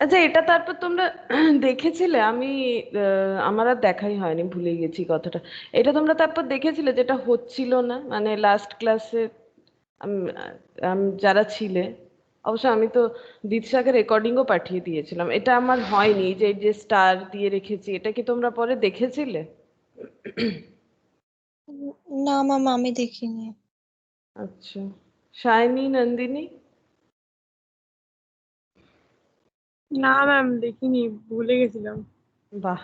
আচ্ছা, এটা তারপর তোমরা দেখেছিলে? আমি আমার আর দেখাই হয়নি, ভুলে গেছি কথাটা। এটা তোমরা তারপর দেখেছিলে যেটা হচ্ছিল না, মানে লাস্ট ক্লাসে যারা ছিলে? অবশ্য আমি তো দীপশাকে রেকর্ডিংও পাঠিয়ে দিয়েছিলাম। এটা আমার হয়নি, যে যে স্টার দিয়ে রেখেছি, এটা কি তোমরা পরে দেখেছিলে? না ম্যাম, আমি দেখিনি। আচ্ছা, শাইনি, নন্দিনী? না ম্যাম, দেখিনি, ভুলে গেছিলাম। বাহ,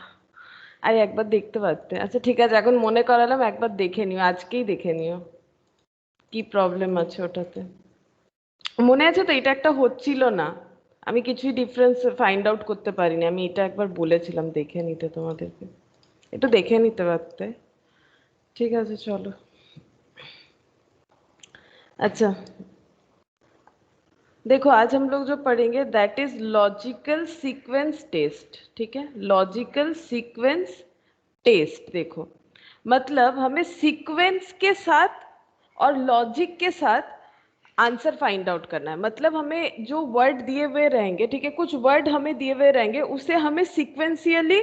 আর একবার দেখতে পারতে। আচ্ছা ঠিক আছে, এখন মনে করালাম, একবার দেখে নিও, আজকেই দেখে নিও কি প্রবলেম আছে ওটাতে। মনে আছে তো, এটা একটা হচ্ছিল না, আমি কিছুই ডিফারেন্স ফাইন্ড আউট করতে পারিনি। আমি এটা একবার বলেছিলাম দেখে নিতে তোমাদেরকে, একটু দেখে নিতে পারতে। ঠিক আছে, চলো। अच्छा, देखो आज हम लोग जो पढ़ेंगे that is logical sequence test. ठीक है, लॉजिकल सीक्वेंस टेस्ट। देखो, मतलब हमें सीक्वेंस के साथ और लॉजिक के साथ आंसर फाइंड आउट करना है। मतलब हमें जो वर्ड दिए हुए रहेंगे, ठीक है, कुछ वर्ड हमें दिए हुए रहेंगे, उसे हमें सीक्वेंशियली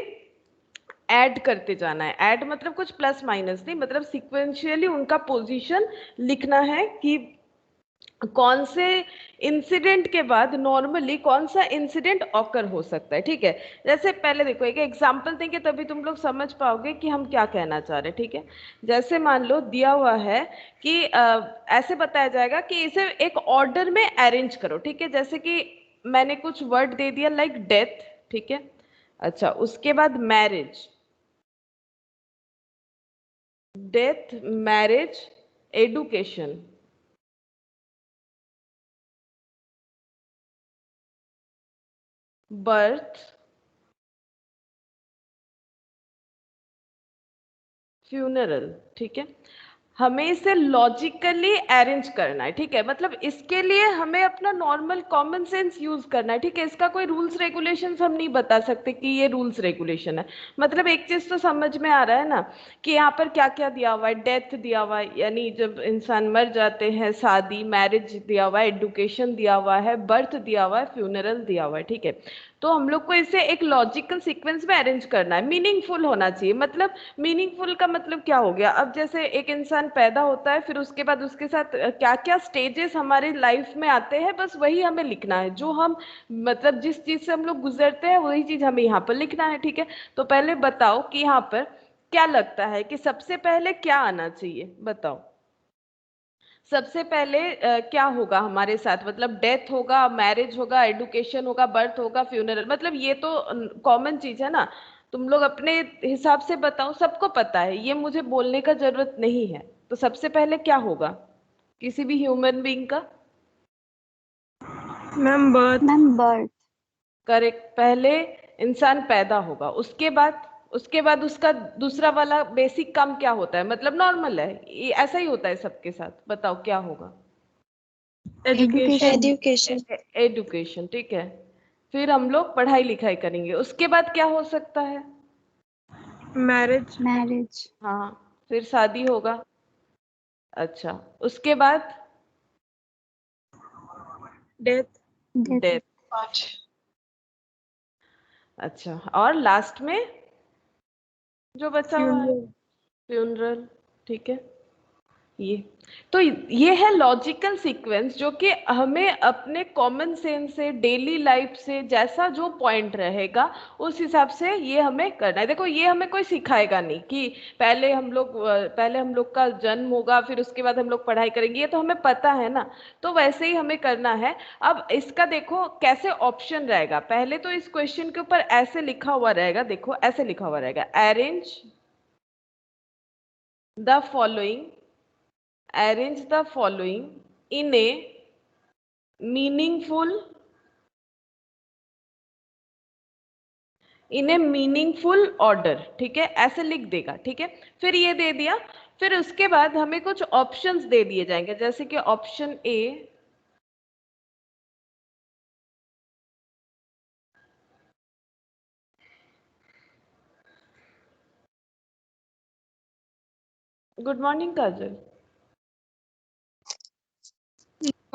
ऐड करते जाना है। ऐड मतलब कुछ प्लस माइनस नहीं, मतलब सीक्वेंशियली उनका पोजीशन लिखना है कि कौन से इंसिडेंट के बाद नॉर्मली कौन सा इंसिडेंट ऑकर हो सकता है। ठीक है, जैसे पहले देखो, एक एग्जांपल देंगे तभी तुम लोग समझ पाओगे कि हम क्या कहना चाह रहे हैं। ठीक है, जैसे मान लो दिया हुआ है कि ऐसे बताया जाएगा कि इसे एक ऑर्डर में अरेंज करो। ठीक है, जैसे कि मैंने कुछ वर्ड दे दिया लाइक डेथ। ठीक है, अच्छा, उसके बाद marriage, death, marriage, education, birth, funeral. ठीक है, हमें इसे लॉजिकली अरेंज करना है। ठीक है, मतलब इसके लिए हमें अपना नॉर्मल कॉमन सेंस यूज करना है। ठीक है, इसका कोई रूल्स रेगुलेशंस हम नहीं बता सकते कि ये रूल्स रेगुलेशन है। मतलब एक चीज तो समझ में आ रहा है ना कि यहाँ पर क्या क्या दिया हुआ है। डेथ दिया हुआ है, यानी जब इंसान मर जाते हैं, शादी, मैरिज दिया हुआ है, एडुकेशन दिया हुआ है, बर्थ दिया हुआ है, फ्यूनरल दिया हुआ है। ठीक है, तो हम लोग को इसे एक लॉजिकल सीक्वेंस में अरेंज करना है, मीनिंगफुल होना चाहिए। मतलब मीनिंगफुल का मतलब क्या हो गया? अब जैसे एक इंसान पैदा होता है, फिर उसके बाद उसके साथ क्या क्या स्टेजेस हमारे लाइफ में आते हैं, बस वही हमें लिखना है। जो हम, मतलब जिस चीज से हम लोग गुजरते हैं, वही चीज हमें यहाँ पर लिखना है। ठीक है, तो पहले बताओ कि यहाँ पर क्या लगता है कि सबसे पहले क्या आना चाहिए, बताओ। सबसे पहले क्या होगा हमारे साथ? मतलब डेथ होगा, मैरिज होगा, एडुकेशन होगा, बर्थ होगा, फ्यूनरल। मतलब ये तो कॉमन चीज है ना। तुम लोग अपने हिसाब से बताओ, सबको पता है, ये मुझे बोलने का जरूरत नहीं है। तो सबसे पहले क्या होगा किसी भी ह्यूमन बीइंग का? Ma'am, birth. Ma'am birth. Correct, पहले इंसान पैदा होगा, उसके बाद उसका दूसरा वाला बेसिक काम क्या होता है? मतलब नॉर्मल है, ये ऐसा ही होता है सबके साथ। बताओ क्या होगा? एजुकेशन। एजुकेशन। एडुकेशन। ठीक है, फिर हम लोग पढ़ाई लिखाई करेंगे, उसके बाद क्या हो सकता है? मैरिज। मैरिज। हाँ, फिर शादी होगा। अच्छा, उसके बाद डेथ। डेथ। अच्छा, और लास्ट में जो बचा हुआ है, फ्यूनरल। फ्यूनरल। ठीक है, ये तो ये है लॉजिकल सीक्वेंस, जो कि हमें अपने कॉमन सेंस से, डेली लाइफ से, जैसा जो पॉइंट रहेगा उस हिसाब से ये हमें करना है। देखो, ये हमें कोई सिखाएगा नहीं कि पहले हम लोग का जन्म होगा, फिर उसके बाद हम लोग पढ़ाई करेंगे, ये तो हमें पता है ना। तो वैसे ही हमें करना है। अब इसका देखो कैसे ऑप्शन रहेगा। पहले तो इस क्वेश्चन के ऊपर ऐसे लिखा हुआ रहेगा, देखो ऐसे लिखा हुआ रहेगा, arrange the following, arrange the following in a meaningful order। ठीक है, ऐसे लिख देगा। ठीक है, फिर ये दे दिया, फिर उसके बाद हमें कुछ ऑप्शंस दे दिए जाएंगे, जैसे कि option A, good morning Kajal.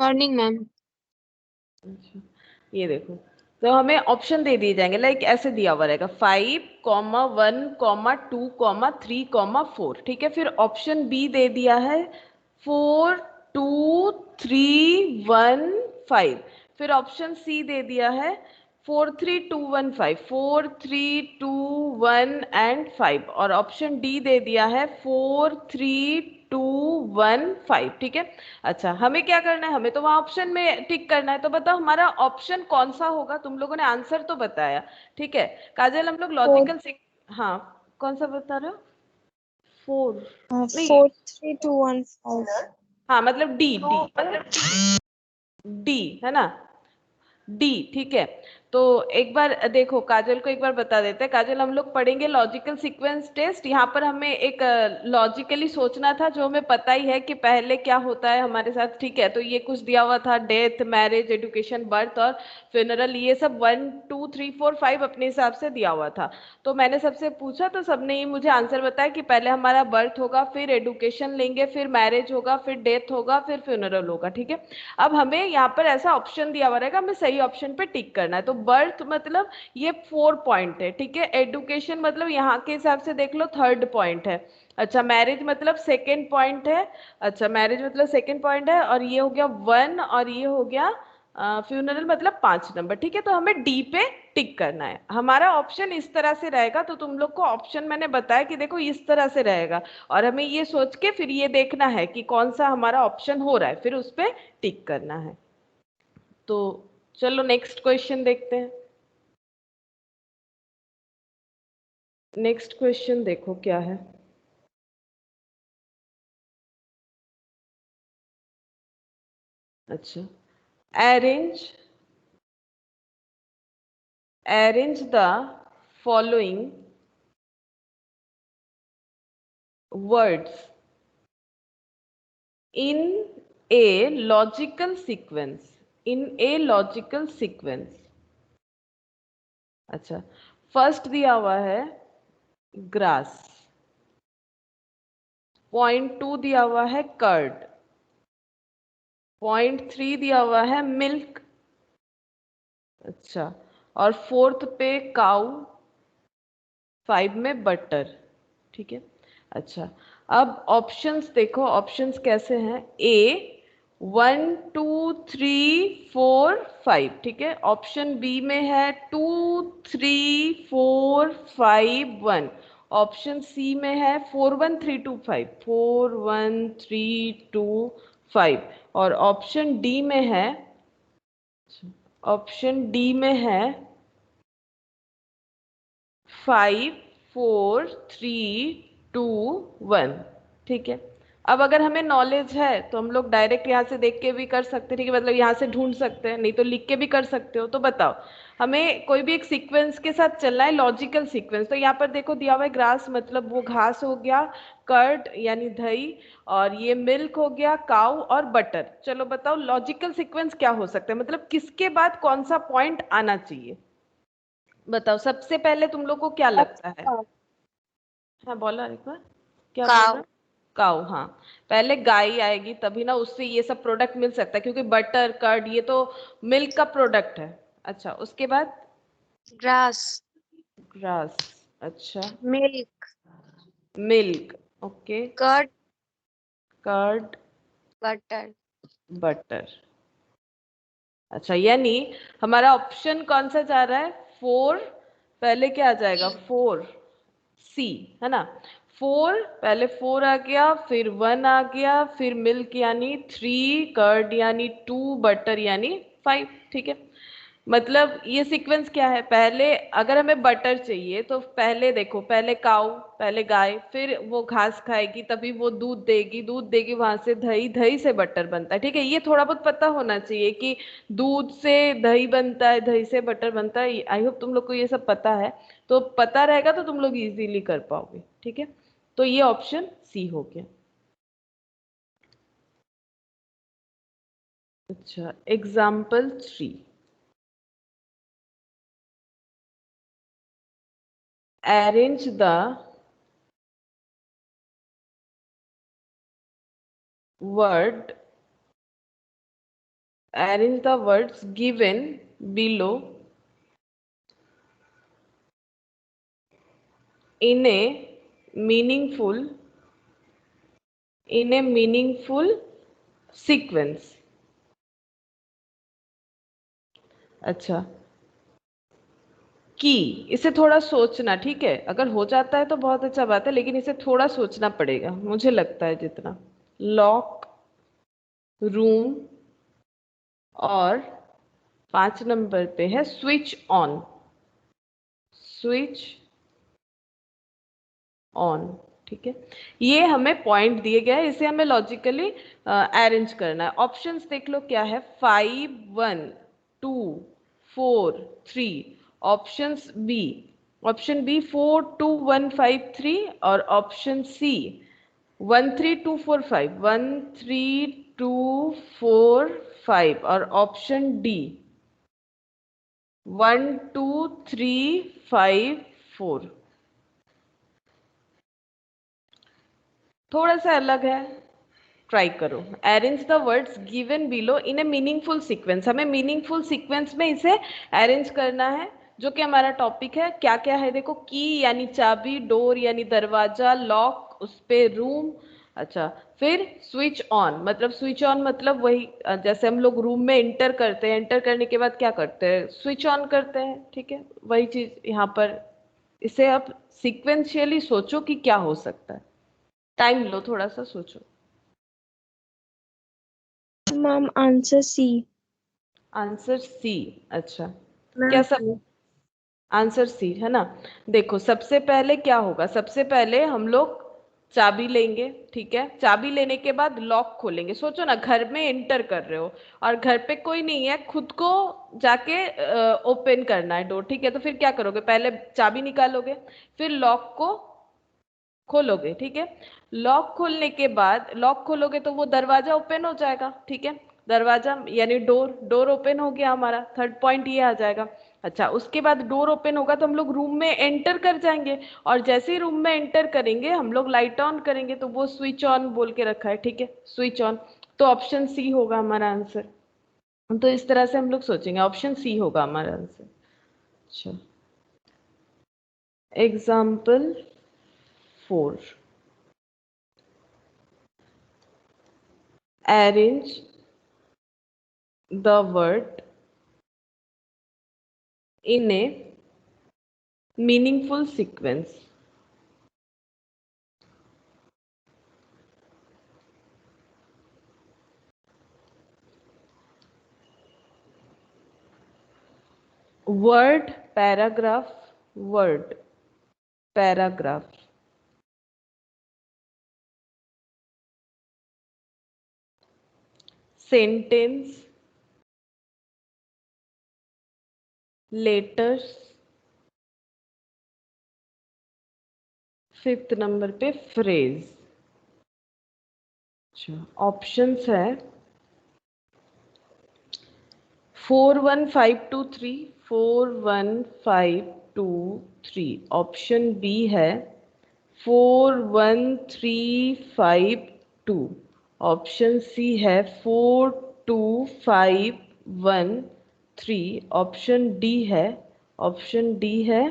Morning ma'am. अच्छा, ये देखो, तो हमें ऑप्शन दे दिए जाएंगे, लाइक ऐसे दिया हुआ रहेगा 5,1,2,3,4, ठीक है। फिर ऑप्शन बी दे दिया है 4,2,3,1,5। फिर ऑप्शन सी दे दिया है 4,3,2,1,5, 4,3,2,1 एंड 5। और ऑप्शन डी दे दिया है 4,3,2,1,5, ठीक है। अच्छा, हमें क्या करना है, हमें तो वहां ऑप्शन में टिक करना है। तो बताओ हमारा ऑप्शन कौन सा होगा। तुम लोगों ने आंसर तो बताया, ठीक है। काजल, हम लोग लॉजिकल हाँ, कौन सा बता रहे हो? 4 नहीं, 4,3,2,1,5। हाँ मतलब डी, डी है ना, डी, ठीक है। तो एक बार देखो, काजल को एक बार बता देते हैं। काजल, हम लोग पढ़ेंगे लॉजिकल सीक्वेंस टेस्ट। यहाँ पर हमें एक लॉजिकली सोचना था, जो हमें पता ही है कि पहले क्या होता है हमारे साथ, ठीक है। तो ये कुछ दिया हुआ था, डेथ, मैरिज, एजुकेशन, बर्थ और फ्यूनरल, ये सब 1 2 3 4 5 अपने हिसाब से दिया हुआ था। तो मैंने सबसे पूछा, तो सबने ये मुझे आंसर बताया कि पहले हमारा बर्थ होगा, फिर एडुकेशन लेंगे, फिर मैरिज होगा, फिर डेथ होगा, फिर फ्यूनरल होगा, ठीक है। अब हमें यहाँ पर ऐसा ऑप्शन दिया हुआ रहेगा, हमें सही ऑप्शन पे टिक करना है। तो बर्थ मतलब ये 4 पॉइंट है, ठीक है। एडुकेशन मतलब यहाँ के हिसाब से देख लो 3rd पॉइंट है। अच्छा, मैरिज मतलब 2nd पॉइंट है। अच्छा, मैरिज मतलब 2nd पॉइंट है, और ये हो गया 1, और ये हो गया फ्यूनरल मतलब 5 नंबर, ठीक है। तो हमें डी पे टिक करना है। हमारा ऑप्शन इस तरह से रहेगा। तो तुम लोग को ऑप्शन मैंने बताया कि देखो इस तरह से रहेगा, और हमें ये सोच के फिर ये देखना है कि कौन सा हमारा ऑप्शन हो रहा है, फिर उस पर टिक करना है। तो चलो नेक्स्ट क्वेश्चन देखते हैं। नेक्स्ट क्वेश्चन देखो क्या है। अच्छा, arrange the following words in a logical sequence, in a logical sequence। अच्छा, फर्स्ट दिया हुआ है ग्रास, पॉइंट 2 दिया हुआ है कर्ड, पॉइंट 3 दिया हुआ है मिल्क। अच्छा, और 4th पे काउ, 5 में बटर, ठीक है। अच्छा, अब ऑप्शंस देखो, ऑप्शंस कैसे हैं। ए 1 2 3 4 5, ठीक है। ऑप्शन बी में है 2 3 4 5 1। ऑप्शन सी में है 4 1 3 2 5, 4 1 3 2 5। और ऑप्शन डी में है, ऑप्शन डी में है 5 4 3 2 1, ठीक है। अब अगर हमें नॉलेज है तो हम लोग डायरेक्ट यहाँ से देख के भी कर सकते हैं, ठीक है। मतलब यहाँ से ढूंढ सकते हैं, नहीं तो लिख के भी कर सकते हो। तो बताओ, हमें कोई भी एक सीक्वेंस के साथ चलना है, लॉजिकल सीक्वेंस। तो यहाँ पर देखो दिया हुआ है ग्रास मतलब वो घास हो गया, कर्ड यानी दही, और ये मिल्क हो गया, काऊ और बटर। चलो बताओ लॉजिकल सीक्वेंस क्या हो सकता है, मतलब किसके बाद कौन सा पॉइंट आना चाहिए। बताओ सबसे पहले तुम लोग को क्या लगता है। हाँ बोला एक बार, क्या बोल रहा? काव। काऊ, हाँ। पहले गाय आएगी तभी ना उससे ये सब प्रोडक्ट मिल सकता है, क्योंकि बटर कर्ड ये तो मिल्क का प्रोडक्ट है। अच्छा, उसके बाद ग्रास। ग्रास, अच्छा, milk. Milk, okay, curd. Curd, butter. Butter. अच्छा, यानी हमारा ऑप्शन कौन सा जा रहा है, 4। पहले क्या आ जाएगा, 4 सी, है ना। 4 पहले 4 आ गया, फिर 1 आ गया, फिर मिल्क यानी 3, कर्ड यानी 2, बटर यानी 5, ठीक है। मतलब ये सीक्वेंस क्या है, पहले अगर हमें बटर चाहिए तो पहले देखो, पहले काऊ, पहले गाय, फिर वो घास खाएगी तभी वो दूध देगी, दूध देगी वहां से दही, दही से बटर बनता है, ठीक है। ये थोड़ा बहुत पता होना चाहिए कि दूध से दही बनता है, दही से बटर बनता है। आई होप तुम लोग को ये सब पता है। तो पता रहेगा तो तुम लोग इजीली कर पाओगे, ठीक है। तो ये ऑप्शन सी हो गया। अच्छा, example 3, arrange the word arrange the words given below in a meaningful sequence. अच्छा, की इसे थोड़ा सोचना, ठीक है, अगर हो जाता है तो बहुत अच्छा बात है, लेकिन इसे थोड़ा सोचना पड़ेगा, मुझे लगता है जितना। लॉक, रूम, और 5 नंबर पे है स्विच ऑन। स्विच ऑन, ठीक है, ये हमें पॉइंट दिए गए हैं, इसे हमें लॉजिकली अरेंज करना है। ऑप्शंस देख लो क्या है, 5 1 2 4 3। ऑप्शंस बी, ऑप्शन बी 4 2 1 5 3, और ऑप्शन सी 1 3 2 4 5, 1 3 2 4 5, और ऑप्शन डी 1 2 3 5 4। थोड़ा सा अलग है, ट्राई करो। Arrange the words given below in A meaningful sequence, हमें मीनिंगफुल सीक्वेंस में इसे अरेंज करना है, जो कि हमारा टॉपिक है। क्या क्या है देखो, की यानी चाबी, डोर यानी दरवाजा, लॉक उस पे रूम, अच्छा, फिर स्विच ऑन, मतलब स्विच ऑन मतलब वही जैसे हम लोग रूम में एंटर करते हैं, एंटर करने के बाद क्या करते हैं, स्विच ऑन करते हैं, ठीक है, वही चीज यहाँ पर। इसे अब सिक्वेंशियली सोचो कि क्या हो सकता है, टाइम लो, थोड़ा सा सोचो। Ma'am answer C. Answer C, अच्छा, मैम क्या सब आंसर सी है ना। देखो सबसे पहले क्या होगा, सबसे पहले हम लोग चाबी लेंगे, ठीक है, चाबी लेने के बाद लॉक खोलेंगे। सोचो ना, घर में एंटर कर रहे हो और घर पे कोई नहीं है, खुद को जाके ओपन करना है डोर, ठीक है, तो फिर क्या करोगे, पहले चाबी निकालोगे, फिर लॉक को खोलोगे, ठीक है। लॉक खोलने के बाद, लॉक खोलोगे तो वो दरवाजा ओपन हो जाएगा, ठीक है, दरवाजा यानी डोर, डोर ओपन हो गया हमारा, थर्ड पॉइंट ये आ जाएगा। अच्छा, उसके बाद डोर ओपन होगा तो हम लोग रूम में एंटर कर जाएंगे, और जैसे ही रूम में एंटर करेंगे हम लोग लाइट ऑन करेंगे, तो वो स्विच ऑन बोल के रखा है, ठीक है, स्विच ऑन, तो ऑप्शन सी होगा हमारा आंसर। तो इस तरह से हम लोग सोचेंगे, ऑप्शन सी होगा हमारा आंसर। अच्छा, example 4, arrange the word in a meaningful sequence. Word, paragraph, word, paragraph. Sentence, letters, 5th number पे phrase। अच्छा, ऑप्शंस है 41523, 41523, ऑप्शन बी है 41352, ऑप्शन सी है 42513, ऑप्शन डी है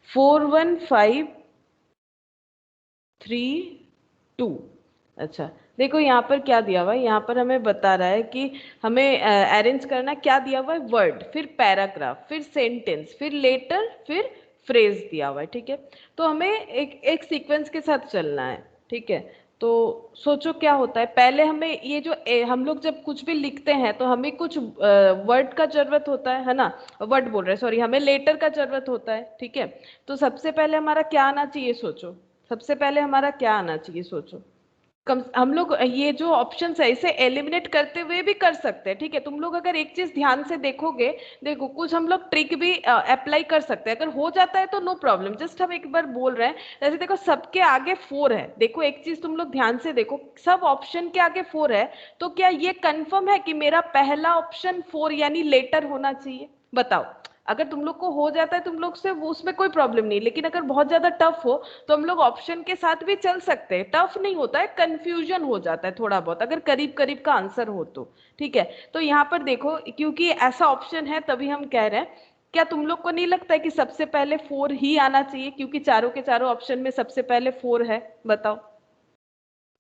41532। अच्छा, देखो यहाँ पर क्या दिया हुआ है, यहाँ पर हमें बता रहा है कि हमें अरेंज करना, क्या दिया हुआ है, वर्ड, फिर पैराग्राफ, फिर सेंटेंस, फिर लेटर, फिर फ्रेज दिया हुआ है, ठीक है, तो हमें एक एक सीक्वेंस के साथ चलना है, ठीक है। तो सोचो क्या होता है, पहले हमें ये जो हम लोग जब कुछ भी लिखते हैं तो हमें कुछ वर्ड का जरूरत होता है ना, वर्ड बोल रहे हैं, सॉरी, हमें लेटर का जरूरत होता है, ठीक है। तो सबसे पहले हमारा क्या आना चाहिए, सोचो, सबसे पहले हमारा क्या आना चाहिए, सोचो। कम हम लोग ये जो ऑप्शन है इसे एलिमिनेट करते हुए भी कर सकते हैं, ठीक है, तुम लोग अगर एक चीज ध्यान से देखोगे, देखो कुछ हम लोग ट्रिक भी अप्लाई कर सकते हैं, अगर हो जाता है तो नो प्रॉब्लम, जस्ट हम एक बार बोल रहे हैं। जैसे देखो सबके आगे 4 है, देखो एक चीज तुम लोग ध्यान से देखो, सब ऑप्शन के आगे 4 है, तो क्या ये कंफर्म है कि मेरा पहला ऑप्शन 4 यानी लेटर होना चाहिए, बताओ। अगर तुम लोग को हो जाता है, तुम लोग से वो उसमें कोई प्रॉब्लम नहीं, लेकिन अगर बहुत ज्यादा टफ हो तो हम लोग ऑप्शन के साथ भी चल सकते हैं, टफ नहीं होता है, कंफ्यूजन हो जाता है थोड़ा बहुत, अगर करीब करीब का आंसर हो तो, ठीक है। तो यहाँ पर देखो, क्योंकि ऐसा ऑप्शन है तभी हम कह रहे हैं क्या तुम लोग को नहीं लगता है कि सबसे पहले 4 ही आना चाहिए, क्योंकि चारों के चारों ऑप्शन में सबसे पहले 4 है? बताओ,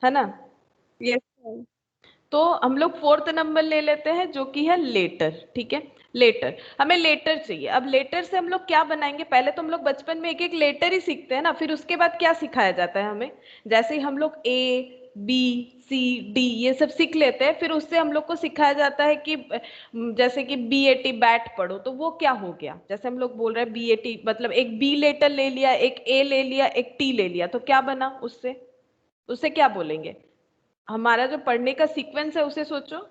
है ना? Yes ma'am. तो हम लोग 4th नंबर ले लेते हैं जो कि है लेटर। ठीक है, लेटर, हमें लेटर चाहिए। अब लेटर से हम लोग क्या बनाएंगे? पहले तो हम लोग बचपन में एक एक लेटर ही सीखते हैं ना, फिर उसके बाद क्या सिखाया जाता है हमें? जैसे ही हम लोग ए बी सी डी ये सब सीख लेते हैं, फिर उससे हम लोग को सिखाया जाता है कि जैसे कि BAT बैट पढ़ो, तो वो क्या हो गया? जैसे हम लोग बोल रहे हैं BAT, मतलब एक बी लेटर ले लिया, एक ए ले लिया, एक टी ले लिया, तो क्या बना उससे? उससे क्या बोलेंगे? हमारा जो पढ़ने का सीक्वेंस है उसे सोचो।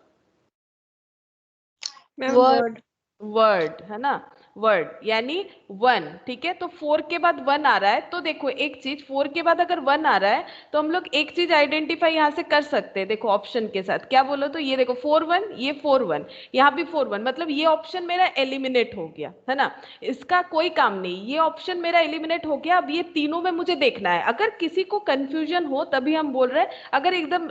Ma'am word. वर्ड। वर्ड, है ना? वर्ड यानी 1। ठीक है, तो 4 के बाद 1 आ रहा है, तो देखो एक चीज, 4 के बाद अगर 1 आ रहा है तो हम लोग एक चीज आइडेंटिफाई यहां से कर सकते हैं। देखो ऑप्शन के साथ क्या बोलो, तो ये देखो 4 1, ये 4 1, यहाँ भी 4 1, मतलब ये ऑप्शन मेरा एलिमिनेट हो गया, है ना? इसका कोई काम नहीं, ये ऑप्शन मेरा एलिमिनेट हो गया। अब ये तीनों में मुझे देखना है। अगर किसी को कंफ्यूजन हो तभी हम बोल रहे हैं, अगर एकदम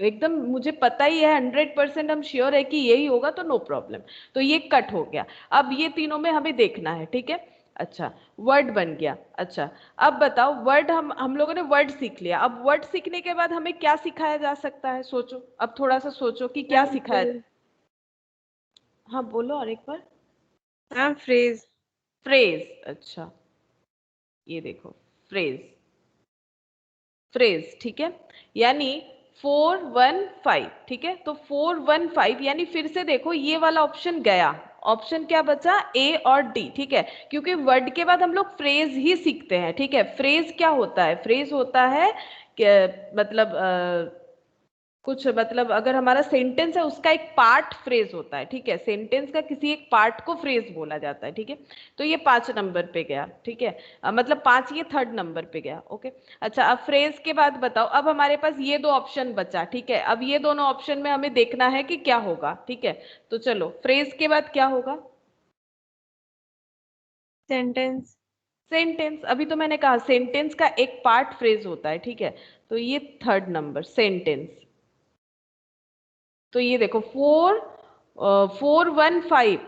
एकदम मुझे पता ही है 100% हम श्योर है कि यही होगा, तो नो प्रॉब्लम। तो ये कट हो गया। अब ये तीनों में हमें देखना है। ठीक है, अच्छा, वर्ड बन गया। अच्छा, अब बताओ, वर्ड हम लोगों ने वर्ड सीख लिया। अब वर्ड सीखने के बाद हमें क्या सिखाया जा सकता है? सोचो, अब थोड़ा सा सोचो कि क्या मैम सिखाया। हाँ बोलो और एक बार। Ma'am phrase. फ्रेज, अच्छा, ये देखो फ्रेज, फ्रेज। ठीक है, यानी 415। ठीक है, तो 415 यानी फिर से देखो ये वाला ऑप्शन गया, ऑप्शन क्या बचा? ए और डी। ठीक है, क्योंकि वर्ड के बाद हम लोग फ्रेज ही सीखते हैं। ठीक है, फ्रेज क्या होता है? फ्रेज होता है कि मतलब कुछ मतलब अगर हमारा सेंटेंस है उसका एक पार्ट फ्रेज होता है। ठीक है, सेंटेंस का किसी एक पार्ट को फ्रेज बोला जाता है। ठीक है, तो ये 5 नंबर पे गया। ठीक है, मतलब 5 ये 3rd नंबर पे गया। ओके, अच्छा, अब फ्रेज के बाद बताओ, अब हमारे पास ये दो ऑप्शन बचा। ठीक है, अब ये दोनों ऑप्शन में हमें देखना है कि क्या होगा। ठीक है, तो चलो फ्रेज के बाद क्या होगा? सेंटेंस। सेंटेंस, अभी तो मैंने कहा सेंटेंस का एक पार्ट फ्रेज होता है। ठीक है, तो ये 3rd नंबर सेंटेंस। तो ये देखो 415,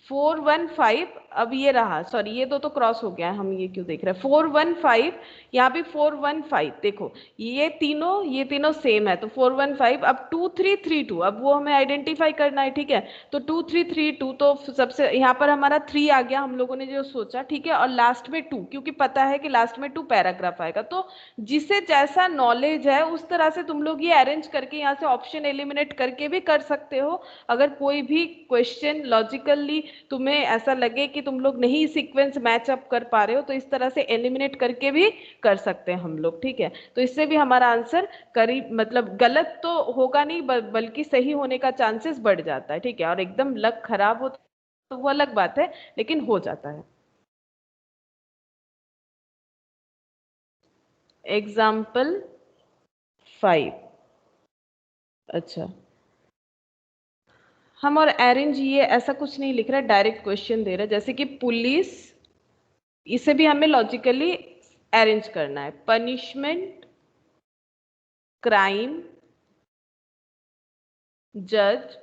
415। अब ये रहा, सॉरी ये दो तो क्रॉस हो गया है, हम ये क्यों देख रहे हैं? 415, यहाँ भी 415। देखो ये तीनों सेम है, तो 415। अब 2332, अब वो हमें आइडेंटिफाई करना है। ठीक है, तो 2332, तो सबसे यहाँ पर हमारा 3 आ गया हम लोगों ने जो सोचा। ठीक है, और लास्ट में 2, क्योंकि पता है कि लास्ट में 2 पैराग्राफ आएगा। तो जिसे जैसा नॉलेज है उस तरह से तुम लोग ये अरेंज करके यहाँ से ऑप्शन एलिमिनेट करके भी कर सकते हो। अगर कोई भी क्वेश्चन लॉजिकली तुम्हें ऐसा लगे कि तुम लोग नहीं सीक्वेंस मैच अप कर पा रहे हो, तो इस तरह से एलिमिनेट करके भी कर सकते हैं हम लोग। ठीक है, तो इससे भी हमारा आंसर करीब मतलब गलत तो होगा नहीं, बल्कि सही होने का चांसेस बढ़ जाता है। ठीक है, और एकदम लक खराब हो तो वो अलग बात है, लेकिन हो जाता है। एग्जाम्पल 5। अच्छा, हम और अरेंज ये ऐसा कुछ नहीं लिख रहा है, डायरेक्ट क्वेश्चन दे रहा है, जैसे कि पुलिस, इसे भी हमें लॉजिकली अरेंज करना है। पनिशमेंट, क्राइम, जज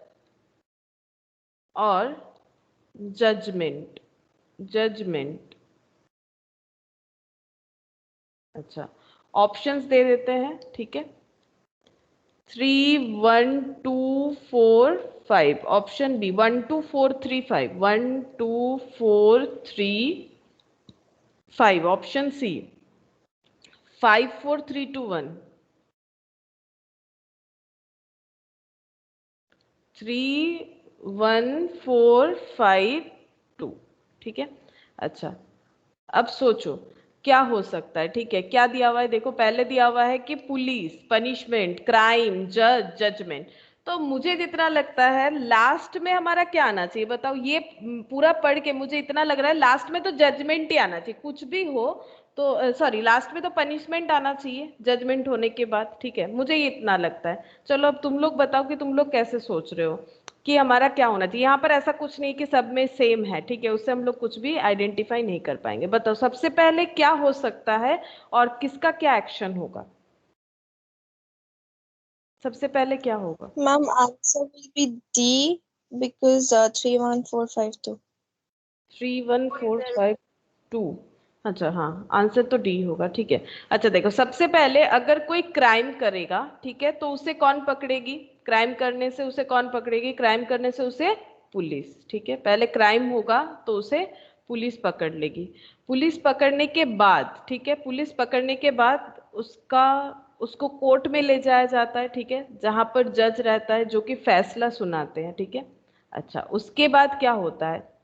और जजमेंट, जजमेंट। अच्छा, ऑप्शंस दे देते हैं। ठीक है, 3 1 2 4 5। Option B 1 2 4 3 5, 1 2 4 3 5। Option C 5 4 3 2 1, 3 1 4 5 2। ठीक है, अच्छा, अब सोचो क्या हो सकता है। ठीक है, क्या दिया हुआ है? देखो पहले दिया हुआ है कि पुलिस, पनिशमेंट, क्राइम, जज, जजमेंट। तो मुझे जितना लगता है लास्ट में हमारा क्या आना चाहिए? बताओ, ये पूरा पढ़ के मुझे इतना लग रहा है लास्ट में तो जजमेंट ही आना चाहिए, कुछ भी हो तो। सॉरी, लास्ट में तो पनिशमेंट आना चाहिए जजमेंट होने के बाद। ठीक है, मुझे ये इतना लगता है। चलो अब तुम लोग बताओ कि तुम लोग कैसे सोच रहे हो कि हमारा क्या होना चाहिए। यहाँ पर ऐसा कुछ नहीं कि सब में सेम है। ठीक है, उससे हम लोग कुछ भी आइडेंटिफाई नहीं कर पाएंगे। बताओ सबसे पहले क्या हो सकता है और किसका क्या एक्शन होगा? सबसे पहले क्या होगा? Ma'am, answer will be D. Because 31452. 31452। अच्छा हाँ, आंसर तो डी होगा, ठीक है। अच्छा देखो, सबसे पहले अगर कोई क्राइम करेगा, ठीक है, तो उसे कौन पकड़ेगी? क्राइम करने से उसे कौन पकड़ेगी? क्राइम करने से उसे पुलिस, ठीक है। पहले क्राइम होगा तो उसे पुलिस पकड़ लेगी। पुलिस पकड़ने के बाद, ठीक है, पुलिस पकड़ने के बाद उसको कोर्ट में ले जाया जाता है, ठीक है, जहां पर जज रहता है जो कि फैसला सुनाते हैं, ठीक है। अच्छा, उसके बाद क्या होता है?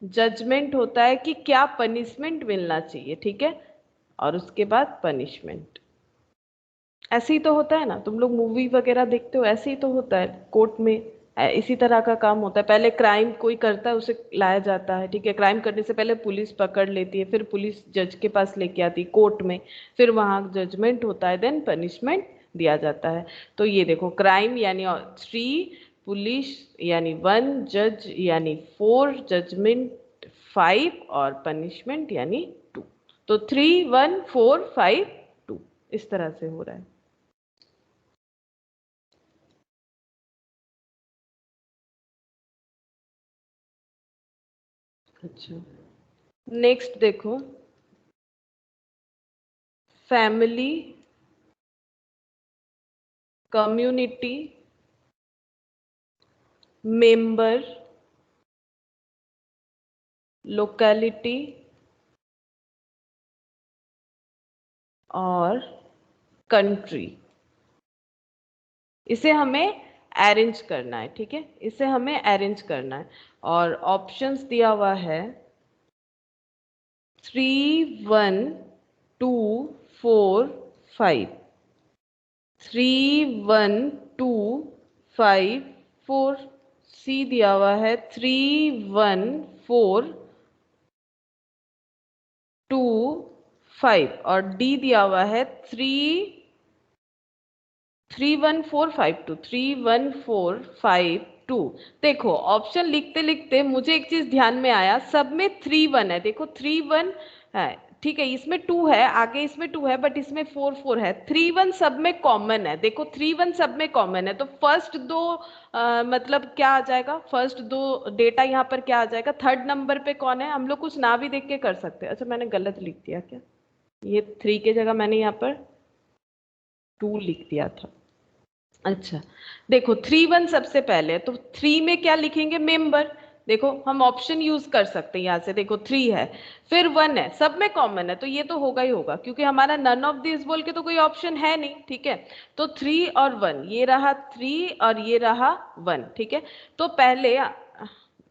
जजमेंट होता है कि क्या पनिशमेंट मिलना चाहिए, ठीक है। और उसके बाद पनिशमेंट। ऐसे ही तो होता है ना, तुम लोग मूवी वगैरह देखते हो, ऐसे ही तो होता है कोर्ट में। इसी तरह का काम होता है। पहले क्राइम कोई करता है, उसे लाया जाता है, ठीक है। क्राइम करने से पहले पुलिस पकड़ लेती है, फिर पुलिस जज के पास लेके आती है कोर्ट में, फिर वहां जजमेंट होता है, देन पनिशमेंट दिया जाता है। तो ये देखो, क्राइम यानी 3, पुलिस यानी 1, जज यानी 4, जजमेंट 5 और पनिशमेंट यानी 2। तो 3, 1, 4, 5, 2 इस तरह से हो रहा है। अच्छा, नेक्स्ट देखो, फैमिली, कम्युनिटी, मेंबर, लोकेलिटी और कंट्री। इसे हमें अरेंज करना है, ठीक है, इसे हमें अरेंज करना है। और ऑप्शंस दिया हुआ है 3, 1, 2, 4, 5। 3, 1, 2, 5, 4। सी दिया हुआ है 3, 1, 4, 2, 5। और डी दिया हुआ है 3, 1, 4, 5, 2। 3, 1, 4, 5, 2। देखो, ऑप्शन लिखते लिखते मुझे एक चीज ध्यान में आया, सब में 3, 1 है। देखो 3, 1 है, ठीक है, इसमें 2 है, आगे इसमें 2 है, बट इसमें 4, 4 है। 3, 1 सब में कॉमन है। देखो 3, 1 सब में कॉमन है, तो फर्स्ट दो मतलब क्या आ जाएगा? फर्स्ट दो डेटा यहाँ पर क्या आ जाएगा? थर्ड नंबर पे कौन है? हम लोग कुछ ना भी देख के कर सकते हैं। अच्छा, मैंने गलत लिख दिया क्या? ये 3 के जगह मैंने यहाँ पर 2 लिख दिया था। अच्छा, देखो 3, 1 सबसे पहले है, तो 3 में क्या लिखेंगे? मेंबर। देखो हम ऑप्शन यूज कर सकते हैं यहाँ से। देखो 3 है, फिर 1 है, सब में कॉमन है, तो ये तो होगा ही होगा, क्योंकि हमारा नन ऑफ दिस बोल के तो कोई ऑप्शन है नहीं, ठीक है। तो 3 और 1, ये रहा 3 और ये रहा 1, ठीक है। तो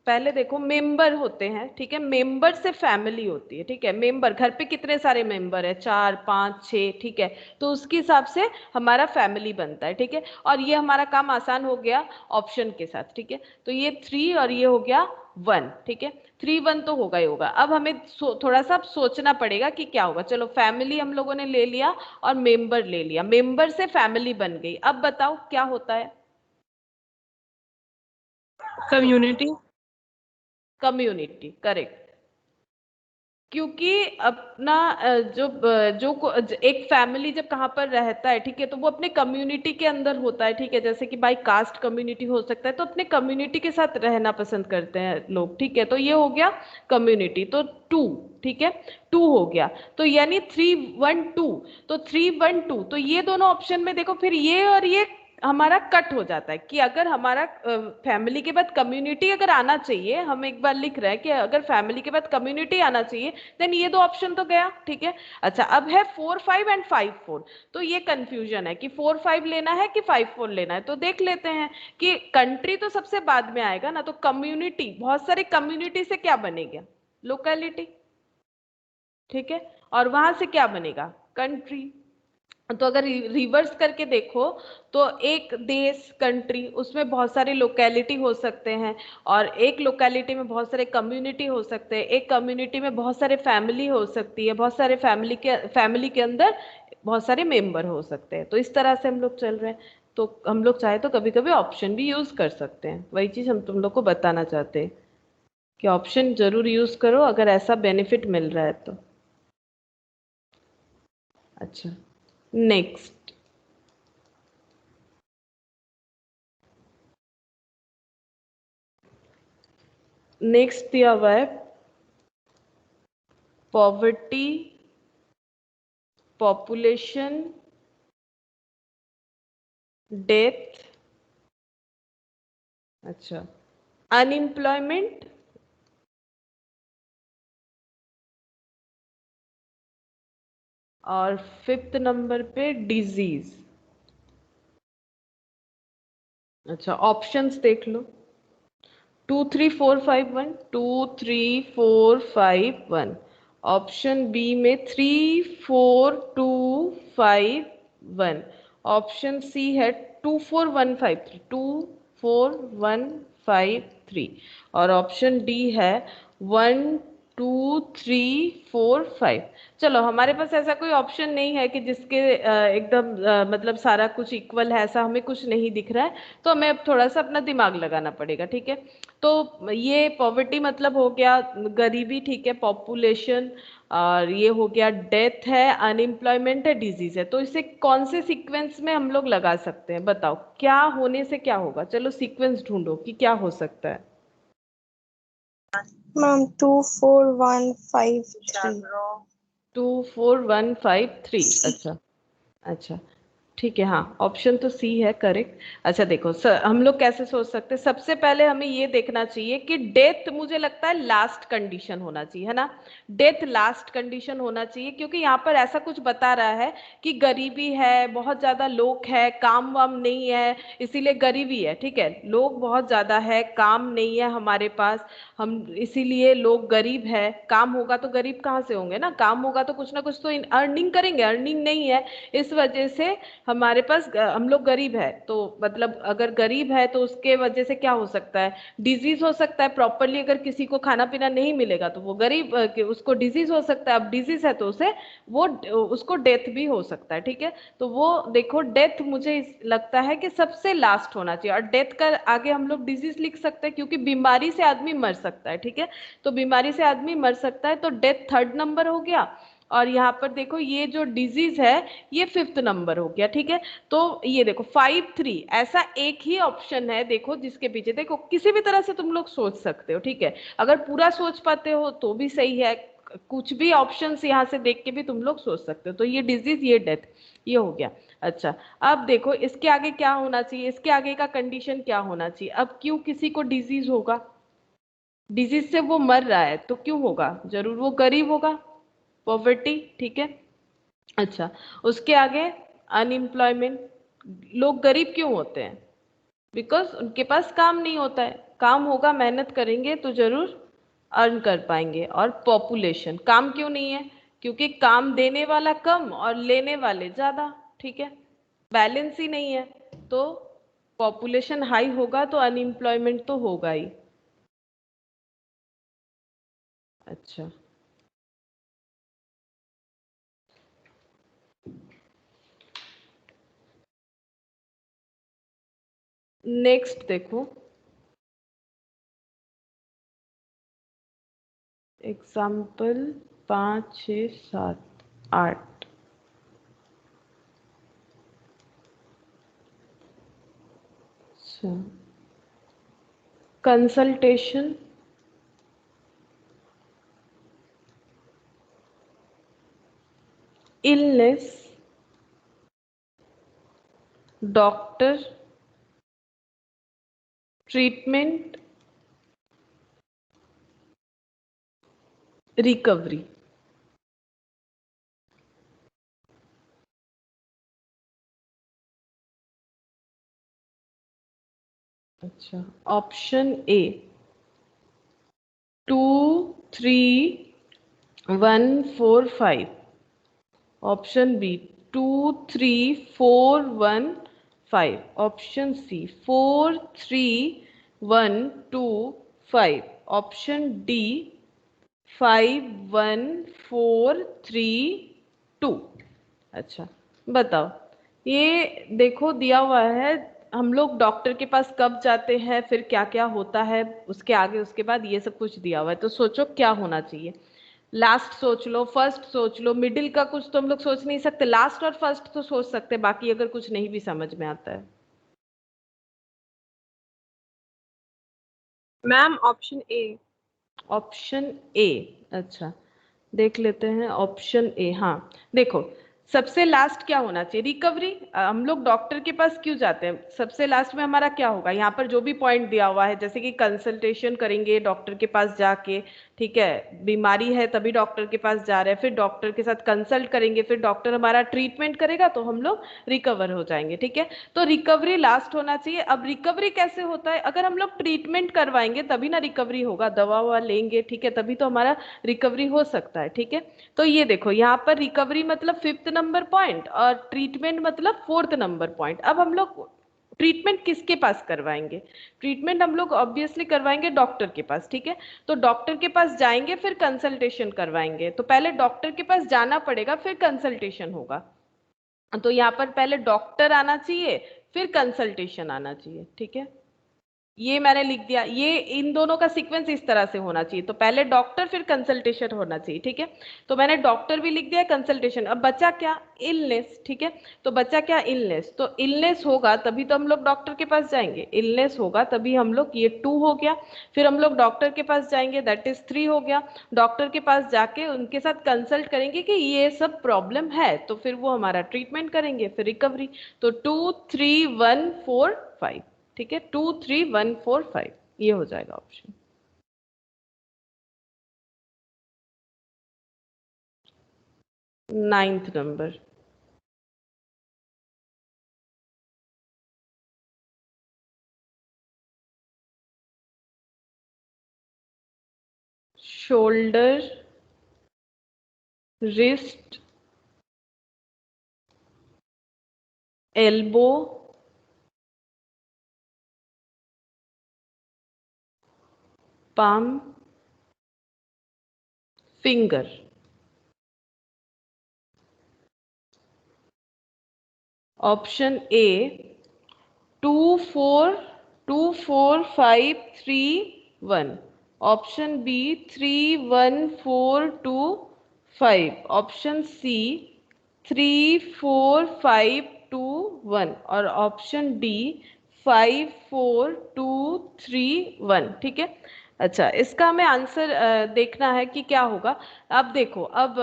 पहले देखो मेंबर होते हैं, ठीक है, मेंबर से फैमिली होती है, ठीक है। मेंबर, घर पे कितने सारे मेंबर है? 4, 5, 6, ठीक है। तो उसके हिसाब से हमारा फैमिली बनता है, ठीक है। और ये हमारा काम आसान हो गया ऑप्शन के साथ, ठीक है। तो ये 3 और ये हो गया 1, ठीक है। 3, 1 तो होगा ही होगा। अब हमें थोड़ा सा सोचना पड़ेगा कि क्या होगा। चलो, फैमिली हम लोगों ने ले लिया और मेंबर ले लिया, मेंबर से फैमिली बन गई। अब बताओ क्या होता है? कम्युनिटी। Community, correct. क्योंकि अपना एक फैमिली जब कहाँ पर रहता है, ठीक है, तो वो अपने कम्युनिटी के अंदर होता है, ठीक है। जैसे कि भाई कास्ट कम्युनिटी हो सकता है, तो अपने कम्युनिटी के साथ रहना पसंद करते हैं लोग, ठीक है। तो ये हो गया कम्युनिटी। तो 2, ठीक है, 2 हो गया। तो यानी 3, 1, 2। तो 3, 1, 2, तो ये दोनों ऑप्शन में देखो, फिर ये और ये हमारा कट हो जाता है कि अगर हमारा फैमिली के बाद कम्युनिटी अगर आना चाहिए, हम एक बार लिख रहे हैं कि अगर फैमिली के बाद कम्युनिटी आना चाहिए, देन ये दो ऑप्शन तो गया, ठीक है। अच्छा, अब है 4, 5 एंड 5, 4। तो ये कंफ्यूजन है कि 4, 5 लेना है कि 5, 4 लेना है। तो देख लेते हैं कि कंट्री तो सबसे बाद में आएगा ना, तो कम्युनिटी, बहुत सारे कम्युनिटी से क्या बनेगा? लोकेलिटी, ठीक है। और वहां से क्या बनेगा? कंट्री। तो अगर रिवर्स करके देखो, तो एक देश, कंट्री, उसमें बहुत सारे लोकेलिटी हो सकते हैं, और एक लोकेलिटी में बहुत सारे कम्युनिटी हो सकते हैं, एक कम्युनिटी में बहुत सारे फैमिली हो सकती है, बहुत सारे फैमिली के अंदर बहुत सारे मेंबर हो सकते हैं। तो इस तरह से हम लोग चल रहे हैं। तो हम लोग चाहे तो कभी कभी ऑप्शन भी यूज कर सकते हैं। वही चीज हम तुम लोग को बताना चाहते हैं कि ऑप्शन जरूर यूज करो अगर ऐसा बेनिफिट मिल रहा है तो। अच्छा, नेक्स्ट। नेक्स्ट दिया हुआ है पॉवर्टी, पॉपुलेशन, डेथ, अच्छा, अनएम्प्लॉयमेंट, और फिफ्थ नंबर पे डिजीज। अच्छा, ऑप्शंस देख लो, 2 3 4 5 1, 2 3 4 5 1। ऑप्शन बी में 3 4 2 5 1। ऑप्शन सी है 2 4 1 5 3, 2 4 1 5 3। और ऑप्शन डी है 1 2 3 4 5। चलो, हमारे पास ऐसा कोई ऑप्शन नहीं है कि जिसके एकदम मतलब सारा कुछ इक्वल है, ऐसा हमें कुछ नहीं दिख रहा है, तो हमें अब थोड़ा सा अपना दिमाग लगाना पड़ेगा, ठीक है। तो ये पॉवर्टी मतलब हो गया गरीबी, ठीक है, पॉपुलेशन, और ये हो गया डेथ है, अनएम्प्लॉयमेंट है, डिजीज है। तो इसे कौन से सीक्वेंस में हम लोग लगा सकते हैं, बताओ क्या होने से क्या होगा। चलो सीक्वेंस ढूंढो कि क्या हो सकता है। मैम 2 4 1 5 3। 2 4 1 5 3। अच्छा, अच्छा, ठीक है, हाँ, ऑप्शन तो सी है करेक्ट। अच्छा देखो हम लोग कैसे सोच सकते हैं, सबसे पहले हमें ये देखना चाहिए कि डेथ, मुझे लगता है लास्ट कंडीशन होना चाहिए, है ना। डेथ लास्ट कंडीशन होना चाहिए, क्योंकि यहाँ पर ऐसा कुछ बता रहा है कि गरीबी है, बहुत ज्यादा लोग है, काम वाम नहीं है, इसीलिए गरीबी है, ठीक है। लोग बहुत ज्यादा है, काम नहीं है हमारे पास, हम इसीलिए लोग गरीब है। काम होगा तो गरीब कहाँ से होंगे ना, काम होगा तो कुछ ना कुछ तो अर्निंग करेंगे, अर्निंग नहीं है, इस वजह से हमारे पास हम लोग गरीब है। तो मतलब अगर गरीब है तो उसके वजह से क्या हो सकता है, डिजीज हो सकता है। प्रॉपरली अगर किसी को खाना पीना नहीं मिलेगा तो वो गरीब उसको डिजीज हो सकता है। अब डिजीज है तो उसे वो उसको डेथ भी हो सकता है, ठीक है। तो वो देखो, डेथ मुझे लगता है कि सबसे लास्ट होना चाहिए, और डेथ का आगे हम लोग डिजीज लिख सकते हैं, क्योंकि बीमारी से आदमी मर सकता है, ठीक है। तो बीमारी से आदमी मर सकता है, तो डेथ थर्ड नंबर हो गया। और यहाँ पर देखो ये जो डिजीज है ये फिफ्थ नंबर हो गया, ठीक है। तो ये देखो 5 3 ऐसा एक ही ऑप्शन है, देखो जिसके पीछे, देखो किसी भी तरह से तुम लोग सोच सकते हो, ठीक है। अगर पूरा सोच पाते हो तो भी सही है, कुछ भी ऑप्शंस यहाँ से देख के भी तुम लोग सोच सकते हो। तो ये डिजीज, ये डेथ, ये हो गया। अच्छा, अब देखो इसके आगे क्या होना चाहिए, इसके आगे का कंडीशन क्या होना चाहिए। अब क्यों किसी को डिजीज होगा, डिजीज से वो मर रहा है तो क्यों होगा, जरूर वो गरीब होगा, पॉवर्टी, ठीक है। अच्छा, उसके आगे अनएम्प्लॉयमेंट, लोग गरीब क्यों होते हैं, बिकॉज उनके पास काम नहीं होता है, काम होगा मेहनत करेंगे तो जरूर अर्न कर पाएंगे। और पॉपुलेशन, काम क्यों नहीं है, क्योंकि काम देने वाला कम और लेने वाले ज्यादा, ठीक है, बैलेंस ही नहीं है। तो पॉपुलेशन हाई होगा तो अनएम्प्लॉयमेंट तो होगा ही। अच्छा, नेक्स्ट देखो एग्जाम्पल 5 6 7 8। अच्छा, consultation, illness, doctor, treatment, recovery. अच्छा, option A 2 3 1 4 5। Option B 2 3 4 1 5। Option C 4 3 1 2 5। Option D 5 1 4 3 2। अच्छा, बताओ, ये देखो दिया हुआ है, हम लोग डॉक्टर के पास कब जाते हैं, फिर क्या क्या होता है, उसके आगे उसके बाद ये सब कुछ दिया हुआ है। तो सोचो क्या होना चाहिए, लास्ट सोच लो, फर्स्ट सोच लो, मिडिल का कुछ तो हम लोग सोच नहीं सकते, लास्ट और फर्स्ट तो सोच सकते, बाकी अगर कुछ नहीं भी समझ में आता है। Ma'am option A. Option A. अच्छा, देख लेते हैं ऑप्शन ए। हाँ, देखो सबसे लास्ट क्या होना चाहिए? रिकवरी। हम लोग डॉक्टर के पास क्यों जाते हैं? सबसे लास्ट में हमारा क्या होगा? यहाँ पर जो भी पॉइंट दिया हुआ है, जैसे कि कंसल्टेशन करेंगे डॉक्टर के पास जाके, ठीक है, बीमारी है तभी डॉक्टर के पास जा रहे हैं, फिर डॉक्टर के साथ कंसल्ट करेंगे, फिर डॉक्टर हमारा ट्रीटमेंट करेगा तो हम लोग रिकवर हो जाएंगे, ठीक है। तो रिकवरी लास्ट होना चाहिए। अब रिकवरी कैसे होता है? अगर हम लोग ट्रीटमेंट करवाएंगे तभी ना रिकवरी होगा, दवा ववा लेंगे, ठीक है, तभी तो हमारा रिकवरी हो सकता है, ठीक है। तो ये देखो यहाँ पर रिकवरी मतलब 5th नंबर पॉइंट और ट्रीटमेंट मतलब 4th नंबर पॉइंट। अब हम लोग ट्रीटमेंट किसके पास करवाएंगे? ट्रीटमेंट हम लोग ऑब्वियसली करवाएंगे डॉक्टर के पास, ठीक है। तो डॉक्टर के पास जाएंगे फिर कंसल्टेशन करवाएंगे, तो पहले डॉक्टर के पास जाना पड़ेगा फिर कंसल्टेशन होगा। तो यहाँ पर पहले डॉक्टर आना चाहिए फिर कंसल्टेशन आना चाहिए, ठीक है। ये मैंने लिख दिया, ये इन दोनों का सीक्वेंस इस तरह से होना चाहिए। तो पहले डॉक्टर फिर कंसल्टेशन होना चाहिए, ठीक है। तो मैंने डॉक्टर भी लिख दिया, कंसल्टेशन। अब बचा क्या? इलनेस, ठीक है। तो बचा क्या? इलनेस। तो इलनेस होगा तभी तो हम लोग डॉक्टर के पास जाएंगे, इलनेस होगा तभी हम लोग, ये 2 हो गया। फिर हम लोग डॉक्टर के पास जाएंगे, दैट इज 3 हो गया। डॉक्टर के पास जाके उनके साथ कंसल्ट करेंगे कि ये सब प्रॉब्लम है, तो फिर वो हमारा ट्रीटमेंट करेंगे, फिर रिकवरी। तो 2 3 1 4 5, ठीक है। 2 3 1 4 5 ये हो जाएगा ऑप्शन। 9th नंबर। Shoulder, wrist, elbow, palm, finger. Option A 2 4 2 4 5 3 1। Option B 3 1 4 2 5। Option C 3 4 5 2 1 और ऑप्शन डी 5 4 2 3 1, ठीक है। अच्छा, इसका हमें आंसर देखना है कि क्या होगा। अब देखो, अब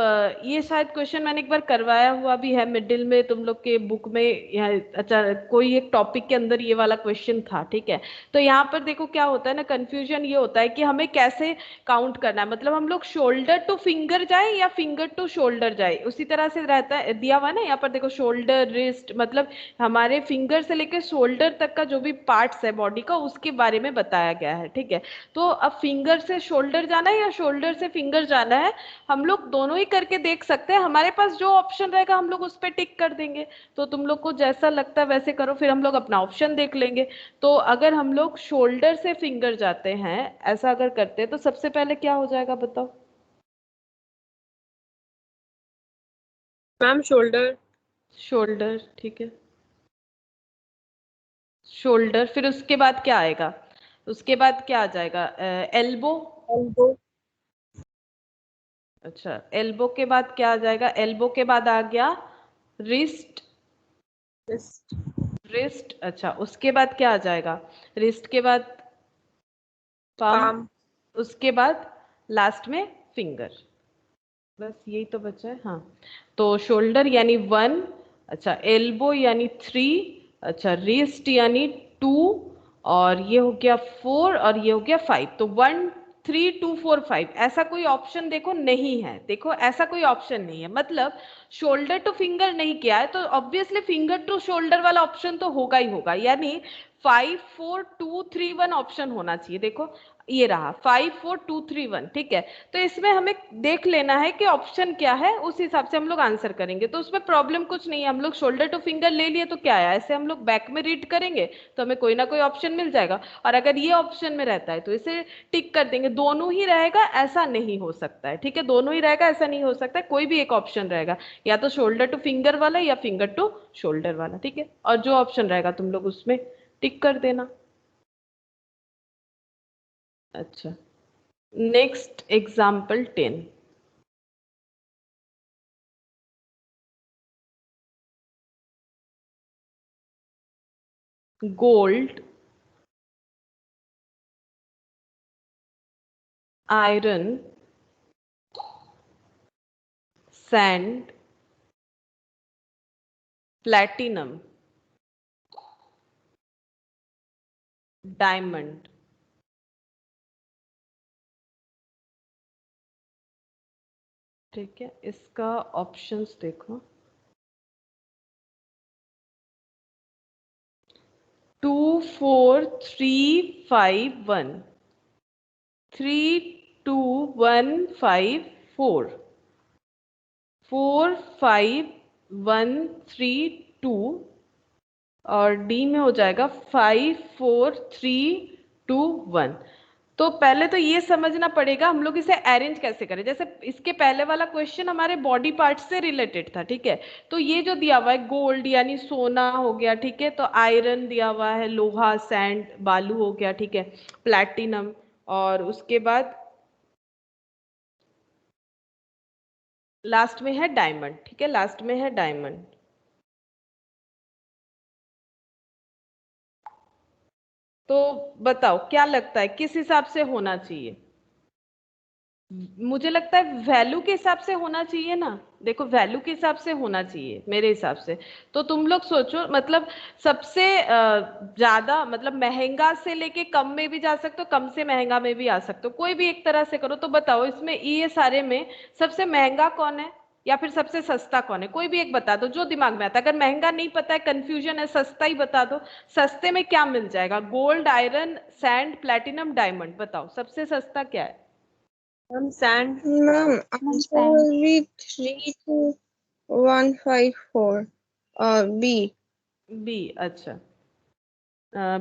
ये शायद क्वेश्चन मैंने एक बार करवाया हुआ भी है मिडिल में तुम लोग के बुक में, या अच्छा कोई एक टॉपिक के अंदर ये वाला क्वेश्चन था, ठीक है। तो यहाँ पर देखो क्या होता है ना, कंफ्यूजन ये होता है कि हमें कैसे काउंट करना है। मतलब हम लोग शोल्डर टू फिंगर जाए या फिंगर टू शोल्डर जाए, उसी तरह से रहता है, दिया हुआ है ना यहाँ पर। देखो शोल्डर, रिस्ट, मतलब हमारे फिंगर से लेकर शोल्डर तक का जो भी पार्ट्स है बॉडी का, उसके बारे में बताया गया है, ठीक है। तो अब फिंगर से शोल्डर जाना है या शोल्डर से फिंगर जाना है, हम लोग दोनों ही करके देख सकते हैं। हमारे पास जो ऑप्शन रहेगा हम लोग उस पर टिक कर देंगे। तो तुम लोग को जैसा लगता है वैसे करो, फिर हम लोग अपना ऑप्शन देख लेंगे। तो अगर हम लोग शोल्डर से फिंगर जाते हैं, ऐसा अगर करते हैं, तो सबसे पहले क्या हो जाएगा बताओ? Ma'am shoulder. शोल्डर, ठीक है। शोल्डर, फिर उसके बाद क्या आएगा? उसके बाद क्या आ जाएगा? एल्बो। एल्बो। अच्छा, एल्बो के बाद क्या आ जाएगा? एल्बो के बाद आ गया रिस्ट। रिस्ट। रिस्ट, अच्छा, उसके बाद क्या आ जाएगा? रिस्ट के बाद palm, पाम। उसके बाद लास्ट में फिंगर। बस यही तो बचा है। हाँ, तो शोल्डर यानी 1, अच्छा एल्बो यानी 3, अच्छा रिस्ट यानी 2, और ये हो गया 4 और ये हो गया 5। तो 1 3 2 4 5 ऐसा कोई ऑप्शन देखो नहीं है। देखो ऐसा कोई ऑप्शन नहीं है, मतलब शोल्डर टू फिंगर नहीं किया है, तो ऑब्वियसली फिंगर टू शोल्डर वाला ऑप्शन तो होगा ही होगा। यानी 5 4 2 3 1 ऑप्शन होना चाहिए। देखो ये रहा 5 4 2 3 1, ठीक है। तो इसमें हमें देख लेना है कि ऑप्शन क्या है, उस हिसाब से हम लोग आंसर करेंगे। तो उसमें प्रॉब्लम कुछ नहीं है, हम लोग शोल्डर टू फिंगर ले लिए तो क्या है, ऐसे हम लोग बैक में रीड करेंगे तो हमें कोई ना कोई ऑप्शन मिल जाएगा। और अगर ये ऑप्शन में रहता है तो इसे टिक कर देंगे। दोनों ही रहेगा ऐसा नहीं हो सकता है, ठीक है। दोनों ही रहेगा ऐसा नहीं हो सकता है, कोई भी एक ऑप्शन रहेगा, या तो शोल्डर टू फिंगर वाला या फिंगर टू शोल्डर वाला, ठीक है। और जो ऑप्शन रहेगा तुम लोग उसमें टिक कर देना। अच्छा, next example 10। Gold, iron, sand, platinum, diamond. ठीक है, इसका ऑप्शंस देखो। 2 4 3 5 1, 3 2 1 5 4, 4 5 1 3 2, और डी में हो जाएगा 5 4 3 2 1। तो पहले तो ये समझना पड़ेगा हम लोग इसे अरेंज कैसे करें। जैसे इसके पहले वाला क्वेश्चन हमारे बॉडी पार्ट से रिलेटेड था, ठीक है। तो ये जो दिया हुआ है गोल्ड यानी सोना हो गया, ठीक है। तो आयरन दिया हुआ है, लोहा सैंड बालू हो गया, ठीक है। प्लैटिनम, और उसके बाद लास्ट में है डायमंड, ठीक है। लास्ट में है डायमंड। तो बताओ क्या लगता है किस हिसाब से होना चाहिए। मुझे लगता है वैल्यू के हिसाब से होना चाहिए ना। देखो वैल्यू के हिसाब से होना चाहिए मेरे हिसाब से। तो तुम लोग सोचो, मतलब सबसे ज्यादा, मतलब महंगा से लेके कम में भी जा सकते हो, कम से महंगा में भी आ सकते हो, कोई भी एक तरह से करो। तो बताओ इसमें ये सारे में सबसे महंगा कौन है या फिर सबसे सस्ता कौन है। कोई भी एक बता दो जो दिमाग में आता है। अगर महंगा नहीं पता है, कंफ्यूजन है, सस्ता ही बता दो। सस्ते में क्या मिल जाएगा? Gold, iron, sand, platinum, diamond. बताओ सबसे सस्ता क्या है? Sand. Ma'am, answer sand. will be 32154. B. B, अच्छा।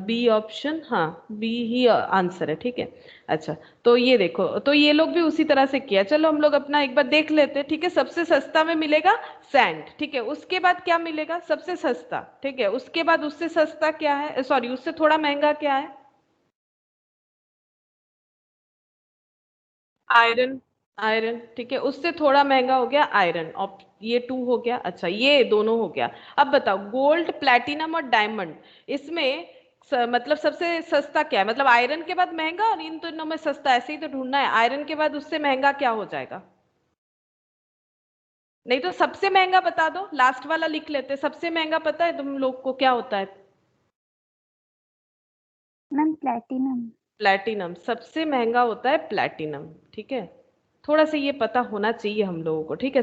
बी ऑप्शन, हाँ बी ही आंसर है, ठीक है। अच्छा, तो ये देखो, तो ये लोग भी उसी तरह से किया। चलो हम लोग अपना एक बार देख लेते हैं, ठीक है। सबसे सस्ता में मिलेगा सैंड, ठीक है। उसके बाद क्या मिलेगा? सबसे सस्ता, ठीक है। उसके बाद उससे सस्ता क्या है, सॉरी उससे थोड़ा महंगा क्या है? Iron. आयरन, ठीक है। उससे थोड़ा महंगा हो गया आयरन। और ये 2 हो गया, अच्छा ये दोनों हो गया। अब बताओ गोल्ड, प्लैटिनम और डायमंड, इसमें मतलब सबसे सस्ता क्या है? मतलब आयरन के बाद महंगा और इन दोनों में सस्ता, ऐसे ही तो ढूंढना है। आयरन के बाद उससे महंगा क्या हो जाएगा? नहीं तो सबसे महंगा बता दो, लास्ट वाला लिख लेते। सबसे महंगा पता है तुम लोग को क्या होता है? Ma'am platinum. प्लैटिनम सबसे महंगा होता है, प्लैटिनम, ठीक है। थोड़ा सा ये पता होना चाहिए हम लोगों को, ठीक है।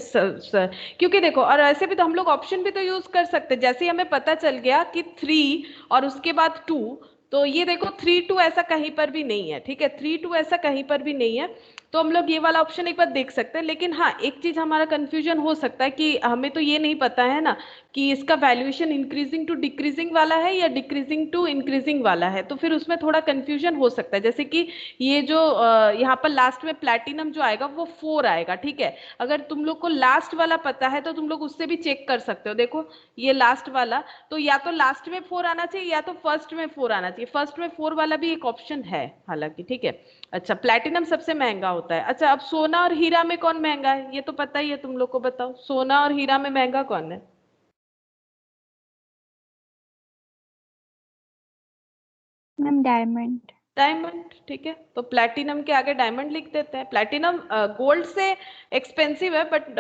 क्योंकि देखो, और ऐसे भी तो हम लोग ऑप्शन भी तो यूज कर सकते हैं। जैसे ही हमें पता चल गया कि 3 और उसके बाद 2, तो ये देखो 3 2 ऐसा कहीं पर भी नहीं है, ठीक है। 3 2 ऐसा कहीं पर भी नहीं है। तो हम लोग ये वाला ऑप्शन एक बार देख सकते हैं। लेकिन हाँ, एक चीज हमारा कंफ्यूजन हो सकता है कि हमें तो ये नहीं पता है ना कि इसका वैल्यूएशन इंक्रीजिंग टू डिक्रीजिंग वाला है या डिक्रीजिंग टू इंक्रीजिंग वाला है। तो फिर उसमें थोड़ा कंफ्यूजन हो सकता है। जैसे कि ये जो यहाँ पर लास्ट में प्लैटिनम जो आएगा वो 4 आएगा, ठीक है। अगर तुम लोग को लास्ट वाला पता है तो तुम लोग उससे भी चेक कर सकते हो। देखो ये लास्ट वाला, तो या तो लास्ट में 4 आना चाहिए या तो फर्स्ट में 4 आना चाहिए। फर्स्ट में 4 वाला भी एक ऑप्शन है हालांकि, ठीक है। अच्छा, प्लैटिनम सबसे महंगा होता है। अच्छा, अब सोना और हीरा में कौन महंगा है? ये तो पता ही है तुम लोग को। बताओ सोना और हीरा में महंगा कौन है? Ma'am diamond. डायमंड, ठीक है। तो प्लैटिनम के आगे डायमंड लिख देते हैं। प्लैटिनम गोल्ड से एक्सपेंसिव है, बट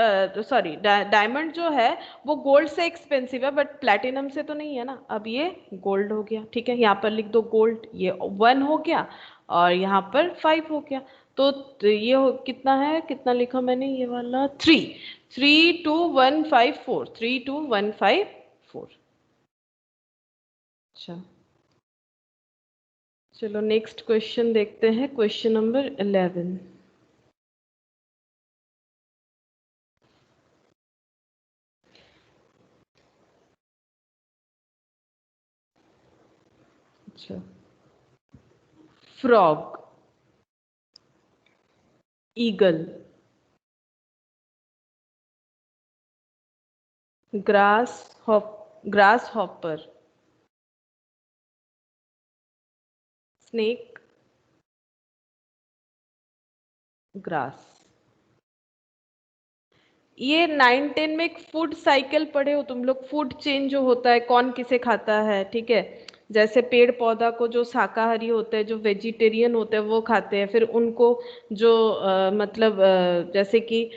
सॉरी डायमंड जो है वो गोल्ड से एक्सपेंसिव है, बट प्लैटिनम से तो नहीं है ना। अब ये गोल्ड हो गया, ठीक है। यहाँ पर लिख दो गोल्ड, ये 1 हो गया और यहाँ पर 5 हो गया। तो ये कितना है, कितना लिखा मैंने, ये वाला 3, 3 2 1 5 4, 3 2 1 5 4। अच्छा, चलो नेक्स्ट क्वेश्चन देखते हैं, क्वेश्चन नंबर 11। अच्छा, frog, eagle, grass grass hopper, snake, grass. ये 9 10 में एक फूड साइकिल पढ़े हो तुम लोग, फूड चेन जो होता है, कौन किसे खाता है, ठीक है। जैसे पेड़ पौधा को जो शाकाहारी होते हैं, जो वेजिटेरियन होते हैं वो खाते हैं, फिर उनको जो मतलब जैसे कि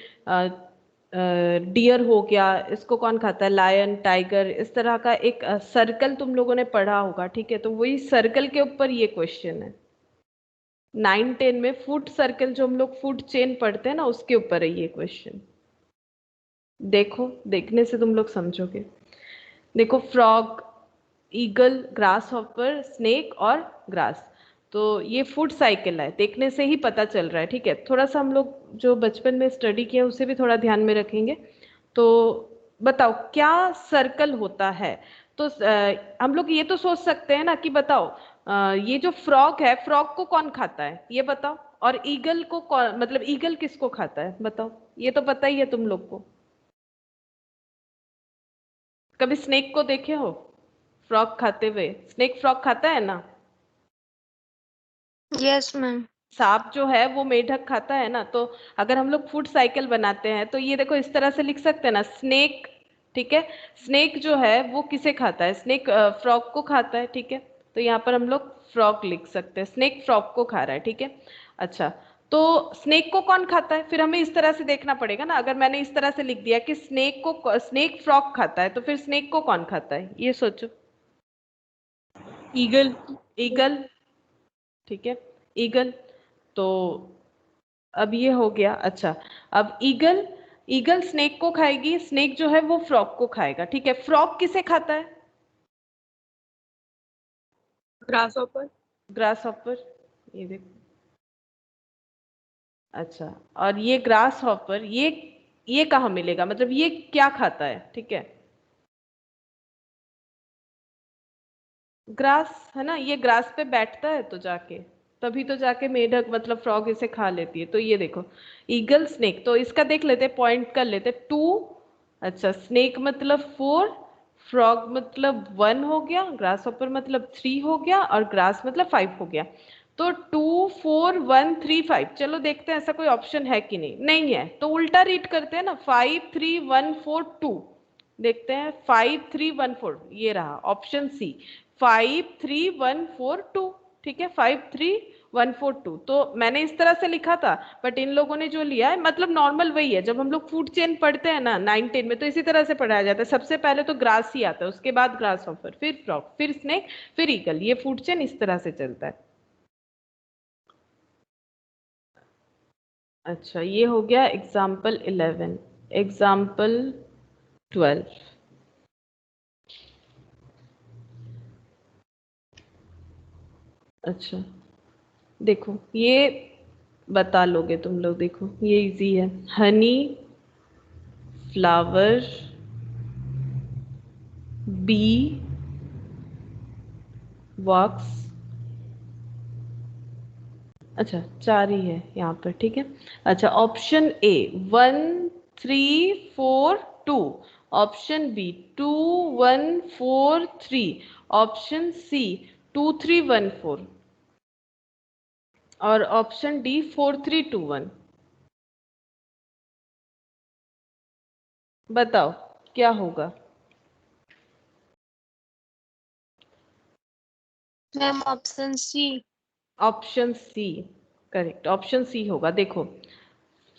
डियर हो गया, इसको कौन खाता है, लायन, टाइगर, इस तरह का एक सर्कल तुम लोगों ने पढ़ा होगा, ठीक है। तो वही सर्कल के ऊपर ये क्वेश्चन है। 9-10 में फूड सर्कल, जो हम लोग फूड चेन पढ़ते हैं ना, उसके ऊपर है ये क्वेश्चन। देखो, देखने से तुम लोग समझोगे। देखो, frog, eagle, grass hopper, snake और ग्रास, तो ये फूड साइकिल है, देखने से ही पता चल रहा है, ठीक है। थोड़ा सा हम लोग जो बचपन में स्टडी किया उसे भी थोड़ा ध्यान में रखेंगे। तो बताओ क्या सर्कल होता है। तो हम लोग ये तो सोच सकते हैं ना कि बताओ ये जो फ्रॉग है, फ्रॉग को कौन खाता है ये बताओ, और ईगल को कौन, मतलब ईगल किसको खाता है बताओ, ये तो पता ही है तुम लोग को। कभी स्नेक को देखे हो फ्रॉग खाते हुए? स्नेक फ्रॉग खाता है ना। Yes, ma'am. सांप जो है वो मेढक खाता है ना। तो अगर हम लोग फूड साइकिल बनाते हैं तो ये देखो इस तरह से लिख सकते हैं ना, स्नेक, ठीक है। स्नेक जो है वो किसे खाता है, स्नेक फ्रॉग को खाता है, ठीक है। तो यहाँ पर हम लोग फ्रॉग लिख सकते हैं, स्नेक फ्रॉग को खा रहा है, ठीक है। अच्छा, तो स्नेक को कौन खाता है, फिर हमें इस तरह से देखना पड़ेगा ना। अगर मैंने इस तरह से लिख दिया कि स्नेक फ्रॉग खाता है, तो फिर स्नेक को कौन खाता है ये सोचो। ईगल। ईगल, ठीक है, ईगल। तो अब ये हो गया। अच्छा, अब ईगल, ईगल स्नेक को खाएगी, स्नेक जो है वो फ्रॉग को खाएगा, ठीक है। फ्रॉग किसे खाता है, ग्रास हॉपर। ग्रास हॉपर, ये देखो। अच्छा, और ये ग्रास हॉपर, ये कहाँ मिलेगा, मतलब ये क्या खाता है, ठीक है। ग्रास है ना, ये ग्रास पे बैठता है तो जाके, तभी तो जाके मेढक मतलब फ्रॉग इसे खा लेती है। तो ये देखो, ईगल, स्नेक, तो इसका देख लेते, पॉइंट कर लेते, 2। अच्छा, स्नेक मतलब 4, फ्रॉग मतलब 1 हो गया, ग्रास हॉपर मतलब 3 हो गया, और ग्रास मतलब 5 हो गया। तो 2, 4, 1, 3, 5, चलो देखते हैं ऐसा कोई ऑप्शन है कि नहीं। नहीं है तो उल्टा रीड करते हैं ना, 5, 3, 1, 4, 2। देखते हैं, 5, 3, 1, 4, ये रहा ऑप्शन सी, 5, 3, 1, 4, 2, ठीक है। 5, 3, 1, 4, 2, तो मैंने इस तरह से लिखा था, बट इन लोगों ने जो लिया है मतलब नॉर्मल वही है। जब हम लोग फूड चेन पढ़ते हैं ना 9-10 में, तो इसी तरह से पढ़ाया जाता है। सबसे पहले तो ग्रास ही आता है, उसके बाद ग्रास हॉपर, फिर फ्रॉग, फिर स्नेक, फिर ईगल, ये फूड चेन इस तरह से चलता है। अच्छा, ये हो गया एग्जाम्पल 11। एग्जाम्पल 12। अच्छा, देखो ये बता लोगे तुम लोग, देखो ये इजी है। Honey, flower, bee, wax. अच्छा, 4 ही है यहाँ पर, ठीक है। अच्छा, option A 1, 3, 4, 2, option B 2, 1, 4, 3, option C 2, 3, 1, 4, और ऑप्शन डी 4, 3, 2, 1। बताओ क्या होगा। Ma'am, option C. Option C correct, option C होगा। देखो,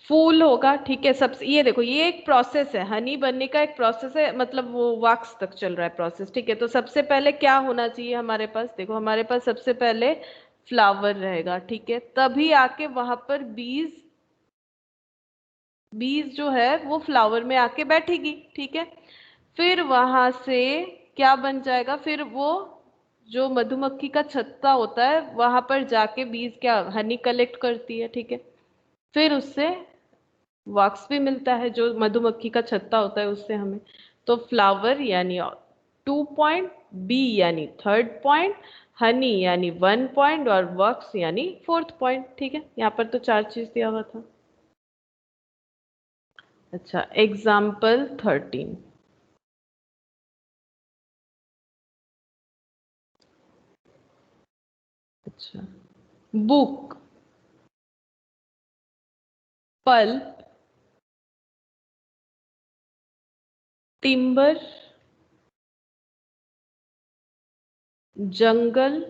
फूल होगा, ठीक है। सबसे ये देखो, ये एक प्रोसेस है, हनी बनने का एक प्रोसेस है, मतलब वो वैक्स तक चल रहा है प्रोसेस, ठीक है। तो सबसे पहले क्या होना चाहिए हमारे पास, देखो हमारे पास सबसे पहले फ्लावर रहेगा, ठीक है। तभी आके वहां पर बीज, बीज जो है वो फ्लावर में आके बैठेगी, ठीक है। फिर वहां से क्या बन जाएगा, फिर वो जो मधुमक्खी का छत्ता होता है वहां पर जाके बीज क्या, हनी कलेक्ट करती है, ठीक है। फिर उससे वॉक्स भी मिलता है, जो मधुमक्खी का छत्ता होता है उससे हमें। तो फ्लावर यानी 2 पॉइंट, बी यानी 3rd पॉइंट, हनी यानी 1 पॉइंट, और वॉक्स यानी 4th पॉइंट, ठीक है। यहाँ पर तो 4 चीज दिया हुआ था। अच्छा, एग्जाम्पल 13। अच्छा, book, pulp, timber, jungle,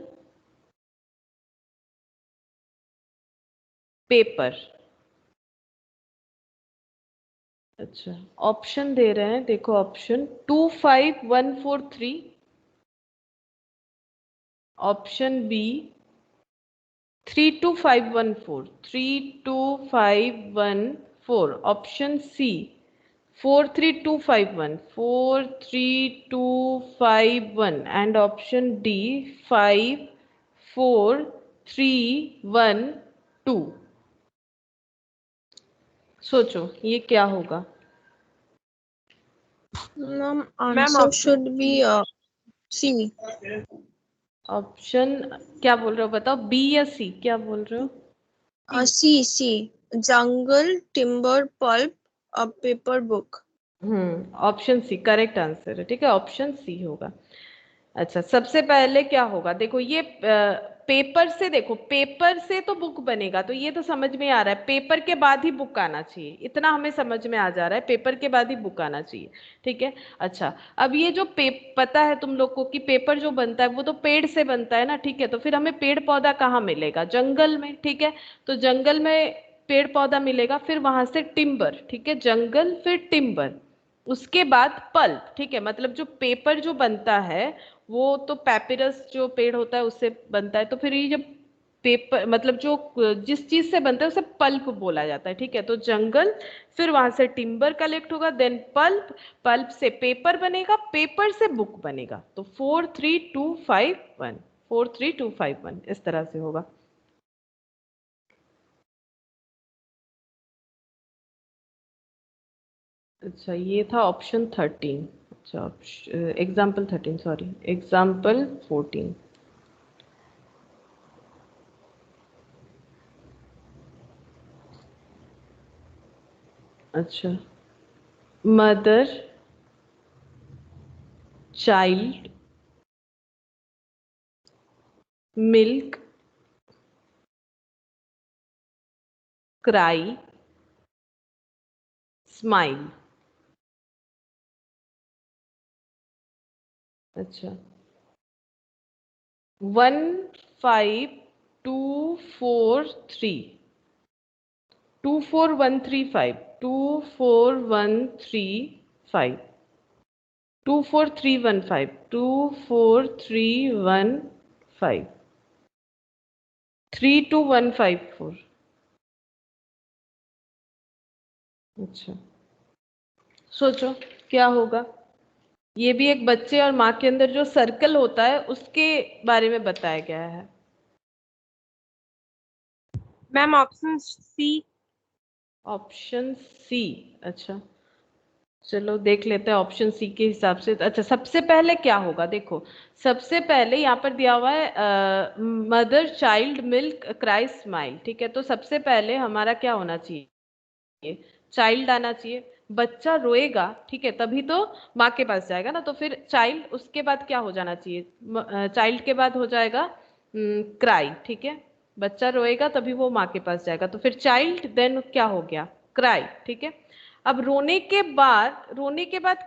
paper. अच्छा, ऑप्शन दे रहे हैं, देखो option 25143, option B 32514, 32514, option C 43251, 43251, and option D 54312। सोचो ये क्या होगा। Ma'am, ma'am answer should be C. ऑप्शन क्या बोल रहे हो बताओ, बी या सी, क्या बोल रहे हो? C. Jungle, timber, pulp, a paper book. Option C correct answer है, ठीक है, ऑप्शन सी होगा। अच्छा, सबसे पहले क्या होगा, देखो ये पेपर से, देखो पेपर से तो बुक बनेगा, तो ये तो समझ में आ रहा है, पेपर के बाद ही बुक आना चाहिए, इतना हमें समझ में आ जा रहा है, पेपर के बाद ही बुक आना चाहिए, ठीक है। अच्छा, अब ये जो पता है तुम लोग को कि पेपर जो बनता है वो तो पेड़ से बनता है ना, ठीक है, तो फिर हमें पेड़ पौधा कहाँ मिलेगा, जंगल में, ठीक है। तो जंगल में पेड़ पौधा मिलेगा, फिर वहां से टिम्बर, ठीक है, जंगल फिर टिम्बर, उसके बाद पल्प, ठीक है, मतलब जो पेपर जो बनता है वो तो पैपिरस जो पेड़ होता है उससे बनता है, तो फिर ये जब पेपर मतलब जो जिस चीज से बनता है उसे पल्प बोला जाता है, ठीक है। तो जंगल, फिर वहां से टिम्बर कलेक्ट होगा, देन पल्प, पल्प से पेपर बनेगा, पेपर से बुक बनेगा, तो 43251, 43251 इस तरह से होगा। अच्छा, ये था ऑप्शन 13। अच्छा, एग्जाम्पल 13, सॉरी, एग्जाम्पल 14। अच्छा, mother, child, milk, cry, smile. अच्छा, 15243, 24135, 24135, 24315, 24315, 32154। अच्छा, सोचो क्या होगा। ये भी एक बच्चे और माँ के अंदर जो सर्कल होता है उसके बारे में बताया गया है। Ma'am option C. Option C. अच्छा, चलो देख लेते हैं ऑप्शन सी के हिसाब से। अच्छा, सबसे पहले क्या होगा, देखो सबसे पहले यहाँ पर दिया हुआ है mother, child, milk, cry, smile, ठीक है। तो सबसे पहले हमारा क्या होना चाहिए, चाइल्ड आना चाहिए, बच्चा रोएगा, ठीक है, तभी तो माँ के पास जाएगा ना, तो फिर चाइल्ड, उसके बाद क्या हो जाना चाहिए, चाइल्ड के बाद हो जाएगा क्राई, ठीक है, बच्चा रोएगा तभी वो माँ के पास जाएगा, तो फिर चाइल्ड, देन क्या हो गया, क्राई, ठीक है। अब रोने के बाद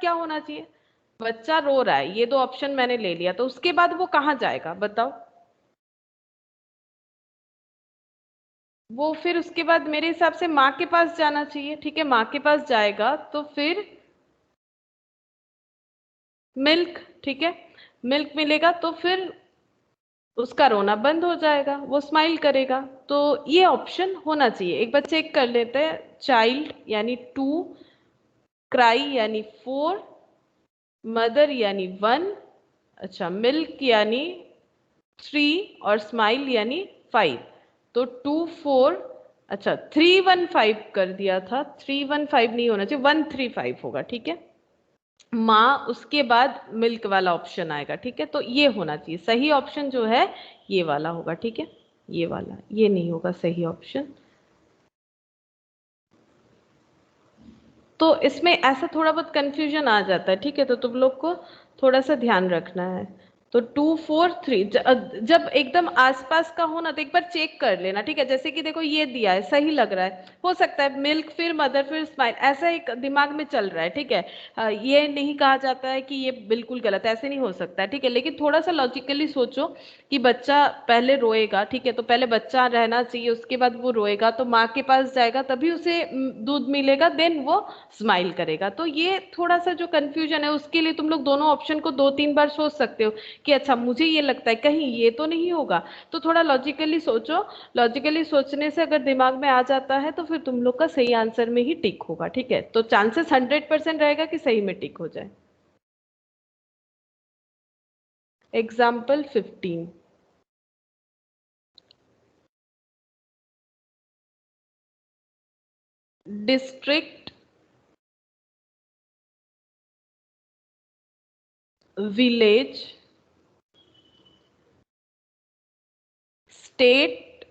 क्या होना चाहिए, बच्चा रो रहा है, ये दो ऑप्शन मैंने ले लिया, तो उसके बाद वो कहाँ जाएगा बताओ। वो फिर उसके बाद मेरे हिसाब से माँ के पास जाना चाहिए, ठीक है, माँ के पास जाएगा तो फिर मिल्क, ठीक है, मिल्क मिलेगा तो फिर उसका रोना बंद हो जाएगा, वो स्माइल करेगा, तो ये ऑप्शन होना चाहिए। एक बार चेक कर लेते हैं, चाइल्ड यानी 2, क्राई यानी 4, मदर यानी 1, अच्छा मिल्क यानी 3, और स्माइल यानी 5, तो 2 4, अच्छा 315 कर दिया था, 315 नहीं होना चाहिए, 135 होगा, ठीक है। माँ, उसके बाद मिल्क वाला ऑप्शन आएगा, ठीक है, तो ये होना चाहिए सही ऑप्शन जो है, ये वाला होगा, ठीक है, ये वाला, ये नहीं होगा सही ऑप्शन। तो इसमें ऐसा थोड़ा बहुत कंफ्यूजन आ जाता है, ठीक है, तो तुम लोग को थोड़ा सा ध्यान रखना है। तो 2 4 3 जब एकदम आसपास का हो ना तो एक बार चेक कर लेना, ठीक है। जैसे कि देखो ये दिया है, सही लग रहा है, हो सकता है मिल्क फिर मदर फिर स्माइल, ऐसा एक दिमाग में चल रहा है, ठीक है। ये नहीं कहा जाता है कि ये बिल्कुल गलत है, ऐसे नहीं हो सकता है, ठीक है। लेकिन थोड़ा सा लॉजिकली सोचो कि बच्चा पहले रोएगा, ठीक है, तो पहले बच्चा रहना चाहिए, उसके बाद वो रोएगा तो माँ के पास जाएगा, तभी उसे दूध मिलेगा, देन वो स्माइल करेगा। तो ये थोड़ा सा जो कंफ्यूजन है उसके लिए तुम लोग दोनों ऑप्शन को 2 3 बार सोच सकते हो कि अच्छा मुझे ये लगता है कहीं ये तो नहीं होगा। तो थोड़ा लॉजिकली सोचो, लॉजिकली सोचने से अगर दिमाग में आ जाता है तो फिर तुम लोग का सही आंसर में ही टिक होगा, ठीक है। तो चांसेस 100% रहेगा कि सही में टिक हो जाए। Example 15, district, village, state,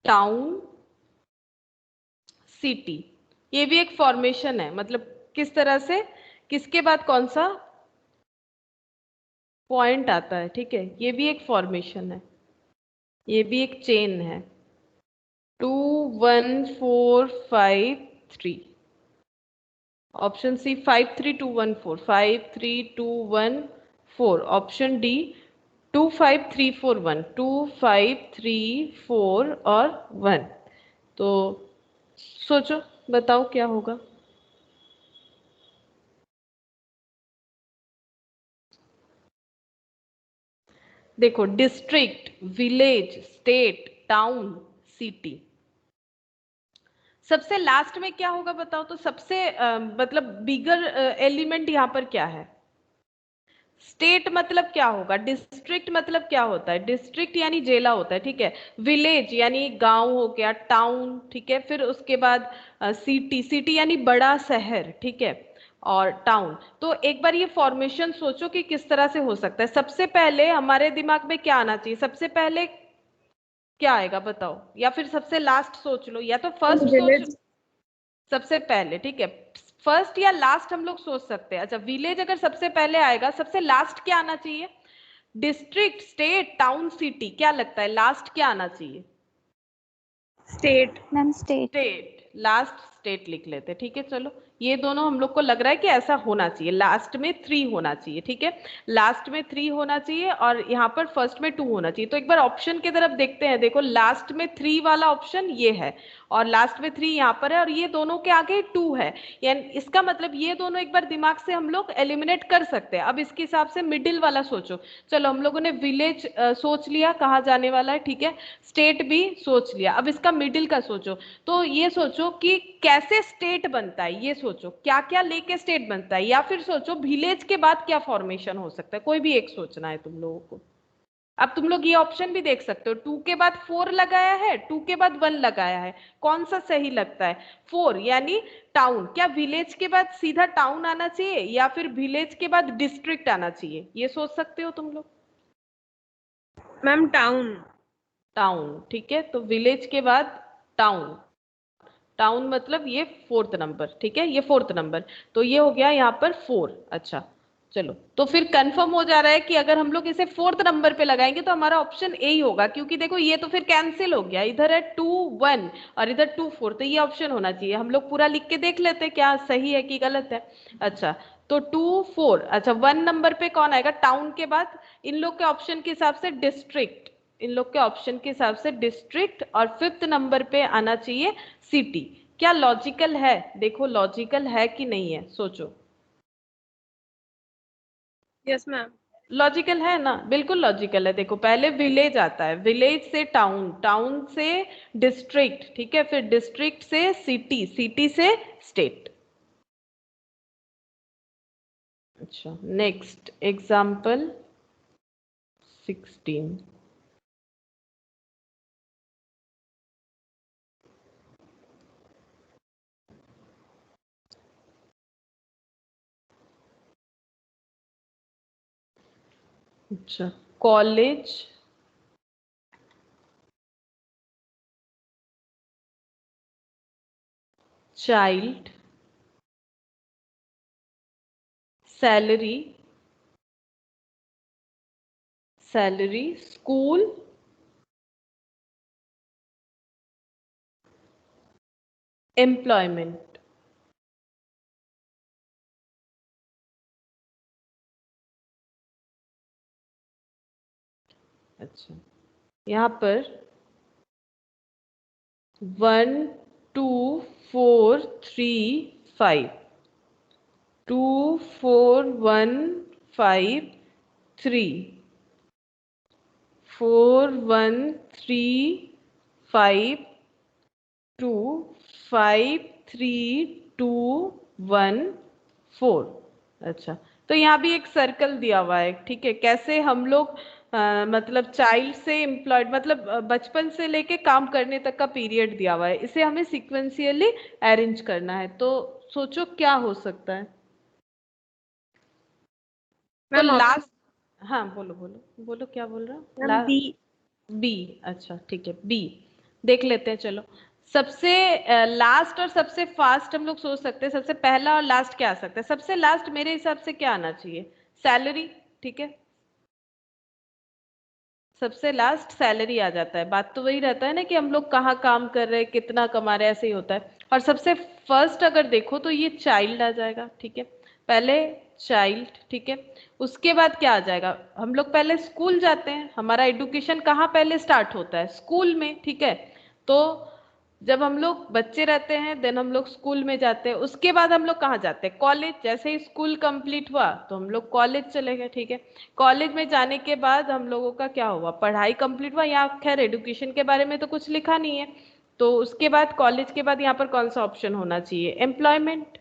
town, city. ये भी एक फॉर्मेशन है, मतलब किस तरह से, किसके बाद कौन सा पॉइंट आता है, ठीक है। ये भी एक फॉर्मेशन है, ये भी एक चेन है। 2 1 4 5 3, ऑप्शन सी 5 3 2 1 4, 5 3 2 1 4, ऑप्शन डी 2 5 3 4 1, 2 5 3 4 और 1। तो सोचो, बताओ क्या होगा। देखो, district, village, state, town, city, सबसे लास्ट में क्या होगा बताओ तो। सबसे मतलब बिगर एलिमेंट यहाँ पर क्या है। स्टेट मतलब क्या होगा, डिस्ट्रिक्ट मतलब क्या होता है, डिस्ट्रिक्ट यानी जिला होता है, ठीक है। विलेज यानी गांव हो गया, टाउन, ठीक है। फिर उसके बाद सिटी, सिटी यानी बड़ा शहर, ठीक है। और टाउन। तो एक बार ये फॉर्मेशन सोचो कि किस तरह से हो सकता है। सबसे पहले हमारे दिमाग में क्या आना चाहिए, सबसे पहले क्या आएगा बताओ, या फिर सबसे लास्ट सोच लो, या तो फर्स्ट सोच। विलेज। सबसे पहले, ठीक है। फर्स्ट या लास्ट हम लोग सोच सकते हैं। अच्छा, विलेज अगर सबसे पहले आएगा, सबसे लास्ट क्या आना चाहिए। डिस्ट्रिक्ट, स्टेट, टाउन, सिटी, क्या लगता है लास्ट क्या आना चाहिए। State. Ma'am state. State, last state लिख लेते, ठीक है। चलो, ये दोनों हम लोग को लग रहा है कि ऐसा होना चाहिए, लास्ट में 3 होना चाहिए, ठीक है। लास्ट में 3 होना चाहिए और यहाँ पर फर्स्ट में 2 होना चाहिए। तो एक बार ऑप्शन की तरफ देखते हैं। देखो, लास्ट में 3 वाला ऑप्शन ये है और लास्ट में 3 यहाँ पर है और ये दोनों के आगे 2 है। यानी इसका मतलब ये दोनों एक बार दिमाग से हम लोग एलिमिनेट कर सकते हैं। अब इसके हिसाब से मिडिल वाला सोचो। चलो, हम लोगों ने विलेज सोच लिया कहाँ जाने वाला है, ठीक है। स्टेट भी सोच लिया, अब इसका मिडिल का सोचो। तो ये सोचो कि कैसे स्टेट बनता है, ये सोचो क्या क्या लेके स्टेट बनता है, या फिर सोचो विलेज के बाद क्या फॉर्मेशन हो सकता है। कोई भी एक सोचना है तुम लोगों को। अब तुम लोग ये ऑप्शन भी देख सकते हो, 2 के बाद 4 लगाया है, 2 के बाद 1 लगाया है, कौन सा सही लगता है। 4 यानी टाउन, क्या विलेज के बाद सीधा टाउन आना चाहिए या फिर विलेज के बाद डिस्ट्रिक्ट आना चाहिए, ये सोच सकते हो तुम लोग। Ma'am, town. टाउन, ठीक है। तो विलेज के बाद टाउन, टाउन मतलब ये 4th नंबर, ठीक है, ये 4th नंबर। तो ये हो गया यहाँ पर 4। अच्छा, चलो, तो फिर कंफर्म हो जा रहा है कि अगर हम लोग इसे 4th नंबर पे लगाएंगे तो हमारा ऑप्शन ए ही होगा, क्योंकि देखो ये तो फिर कैंसिल हो गया, इधर है 2 1 और इधर 2 4, तो ये ऑप्शन होना चाहिए। हम लोग पूरा लिख के देख लेते हैं क्या सही है कि गलत है। अच्छा, तो 2 4, अच्छा 1 नंबर पे कौन आएगा टाउन के बाद, इन लोग के ऑप्शन के हिसाब से डिस्ट्रिक्ट, इन लोग के ऑप्शन के हिसाब से डिस्ट्रिक्ट, और 5th नंबर पे आना चाहिए सिटी। क्या लॉजिकल है, देखो लॉजिकल है कि नहीं है, सोचो। Yes, ma'am. लॉजिकल है ना, बिल्कुल लॉजिकल है। देखो, पहले विलेज आता है, विलेज से टाउन, टाउन से डिस्ट्रिक्ट, ठीक है, फिर डिस्ट्रिक्ट से सिटी, सिटी से स्टेट। अच्छा, नेक्स्ट एग्जाम्पल 16, अच्छा, college, child, salary, salary, school, employment. अच्छा, यहाँ पर 1 2 4 3 5, 2 4 1 5 3, 4 1 3 5 2 5 3 2 1 4। अच्छा, तो यहाँ भी एक सर्कल दिया हुआ है, ठीक है। कैसे हम लोग मतलब चाइल्ड से एम्प्लॉयड, मतलब बचपन से लेके काम करने तक का पीरियड दिया हुआ है, इसे हमें सिक्वेंशियली अरेंज करना है। तो सोचो क्या हो सकता है। तो मैम लास्ट, हाँ बोलो बोलो बोलो, क्या बोल रहा हूँ। Ma'am B. बी, अच्छा ठीक है, बी देख लेते हैं। चलो, सबसे लास्ट और सबसे फास्ट हम लोग सोच सकते हैं। सबसे पहला और लास्ट क्या आ सकता है? सबसे लास्ट मेरे हिसाब से क्या आना चाहिए? सैलरी, ठीक है। सबसे लास्ट सैलरी आ जाता है। बात तो वही रहता है ना कि हम लोग कहाँ काम कर रहे हैं, कितना कमा रहे हैं, ऐसे ही होता है। और सबसे फर्स्ट अगर देखो तो ये चाइल्ड आ जाएगा, ठीक है। पहले चाइल्ड, ठीक है। उसके बाद क्या आ जाएगा? हम लोग पहले स्कूल जाते हैं, हमारा एडुकेशन कहाँ पहले स्टार्ट होता है? स्कूल में, ठीक है। तो जब हम लोग बच्चे रहते हैं देन हम लोग स्कूल में जाते हैं। उसके बाद हम लोग कहाँ जाते हैं? कॉलेज। जैसे ही स्कूल कंप्लीट हुआ तो हम लोग कॉलेज चले गए, ठीक है। कॉलेज में जाने के बाद हम लोगों का क्या हुआ? पढ़ाई कंप्लीट हुआ। यहाँ खैर एडुकेशन के बारे में तो कुछ लिखा नहीं है, तो उसके बाद कॉलेज के बाद यहाँ पर कौन सा ऑप्शन होना चाहिए? एम्प्लॉयमेंट।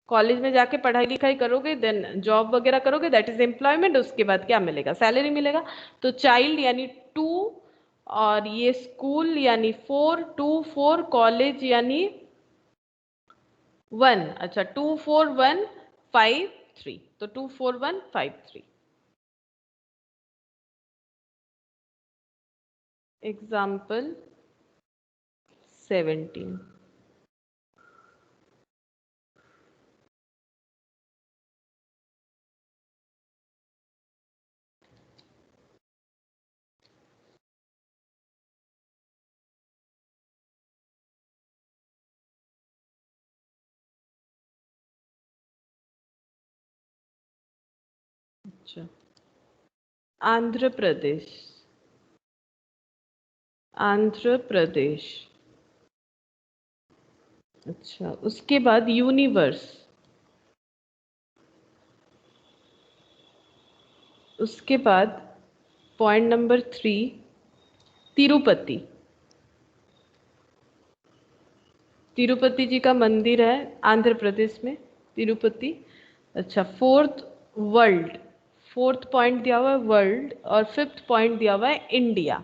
कॉलेज में जाके पढ़ाई लिखाई करोगे देन जॉब वगैरह करोगे, दैट इज एम्प्लॉयमेंट। उसके बाद क्या मिलेगा? सैलरी मिलेगा। तो चाइल्ड यानी 2, और ये स्कूल यानी 4, 2 4, कॉलेज यानी 1। अच्छा, 2 4 1 5 3, तो 2 4 1 5 3। एग्जाम्पल 17। अच्छा, आंध्र प्रदेश, आंध्र प्रदेश। अच्छा, उसके बाद यूनिवर्स, उसके बाद पॉइंट नंबर 3 तिरुपति। तिरुपति जी का मंदिर है आंध्र प्रदेश में, तिरुपति। अच्छा, फोर्थ वर्ल्ड, फोर्थ पॉइंट दिया हुआ है वर्ल्ड, और फिफ्थ पॉइंट दिया हुआ है इंडिया।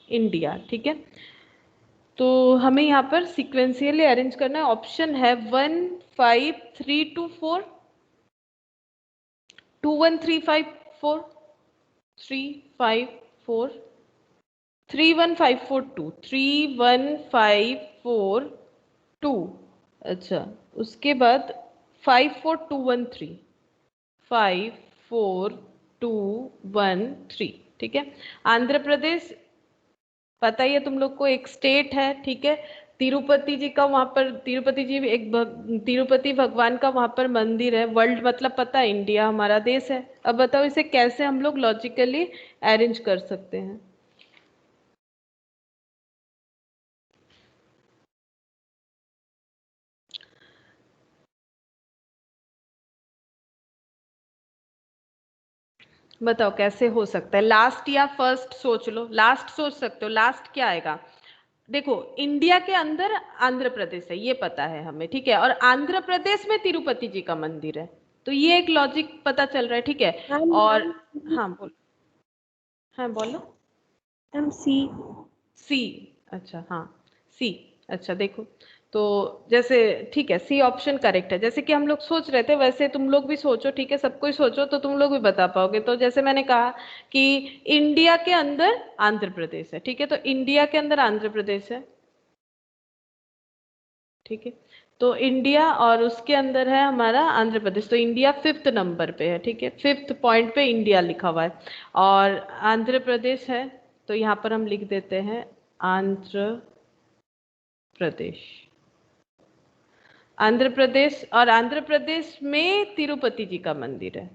इंडिया, ठीक है। तो हमें यहाँ पर सिक्वेंशियली अरेंज करना है। ऑप्शन है 1 5 3 2 4, 2 1 3 5 4, 3 5 4, 3 1 5 4 2, 3 1 5 4 2। अच्छा, उसके बाद 5 4 2 1 3, 5 4 2 1 3, ठीक है। आंध्र प्रदेश पता ही है तुम लोग को, एक स्टेट है, ठीक है। तिरुपति जी का वहां पर, तिरुपति जी एक तिरुपति भगवान का वहां पर मंदिर है। वर्ल्ड मतलब पता है इंडिया हमारा देश है। अब बताओ इसे कैसे हम लोग लॉजिकली अरेंज कर सकते हैं? बताओ कैसे हो सकता है? लास्ट या फर्स्ट सोच लो। लास्ट सोच सकते हो। लास्ट क्या आएगा? देखो, इंडिया के अंदर आंध्र प्रदेश है ये पता है हमें, ठीक है। और आंध्र प्रदेश में तिरुपति जी का मंदिर है, तो ये एक लॉजिक पता चल रहा है, ठीक है। मैम और हाँ बोलो, हाँ बोलो। मैम सी। सी, अच्छा हाँ, सी। अच्छा देखो, तो जैसे ठीक है, सी ऑप्शन करेक्ट है। जैसे कि हम लोग सोच रहे थे वैसे तुम लोग भी सोचो, ठीक है। सबको ही सोचो तो तुम लोग भी बता पाओगे। तो जैसे मैंने कहा कि इंडिया के अंदर आंध्र प्रदेश है, ठीक है। तो इंडिया के अंदर आंध्र प्रदेश है, ठीक है। तो इंडिया और उसके अंदर है हमारा आंध्र प्रदेश, तो इंडिया 5th नंबर पे है, ठीक है, 5th पॉइंट पे इंडिया लिखा हुआ है और आंध्र प्रदेश है, तो यहाँ पर हम लिख देते हैं आंध्र प्रदेश। आंध्र प्रदेश, और आंध्र प्रदेश में तिरुपति जी का मंदिर है,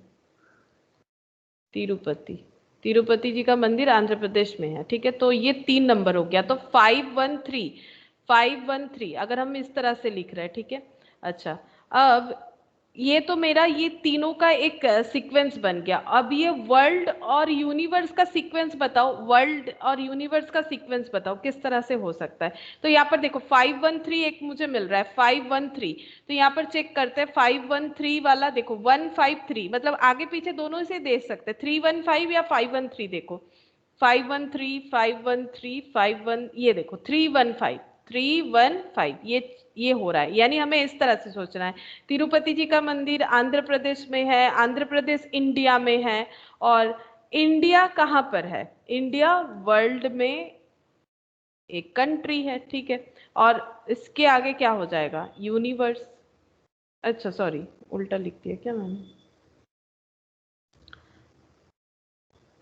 तिरुपति जी का मंदिर आंध्र प्रदेश में है, ठीक है। तो ये 3 नंबर हो गया, तो 513 अगर हम इस तरह से लिख रहे हैं, ठीक है। अच्छा, अब ये तो मेरा ये तीनों का एक सीक्वेंस बन गया। अब ये वर्ल्ड और यूनिवर्स का सीक्वेंस बताओ, वर्ल्ड और यूनिवर्स का सीक्वेंस बताओ किस तरह से हो सकता है। तो यहाँ पर देखो 513 एक मुझे मिल रहा है, 513, तो यहाँ पर चेक करते हैं 513 वाला, देखो 153, मतलब आगे पीछे दोनों से देख सकते हैं, 315 या 513, देखो 513 513 51, ये देखो 315 ये हो रहा है। यानी हमें इस तरह से सोचना है, तिरुपति जी का मंदिर आंध्र प्रदेश में है, आंध्र प्रदेश इंडिया में है, और इंडिया कहाँ पर है, इंडिया वर्ल्ड में एक कंट्री है, ठीक है। और इसके आगे क्या हो जाएगा, यूनिवर्स। अच्छा सॉरी, उल्टा लिख दिया क्या मैंने,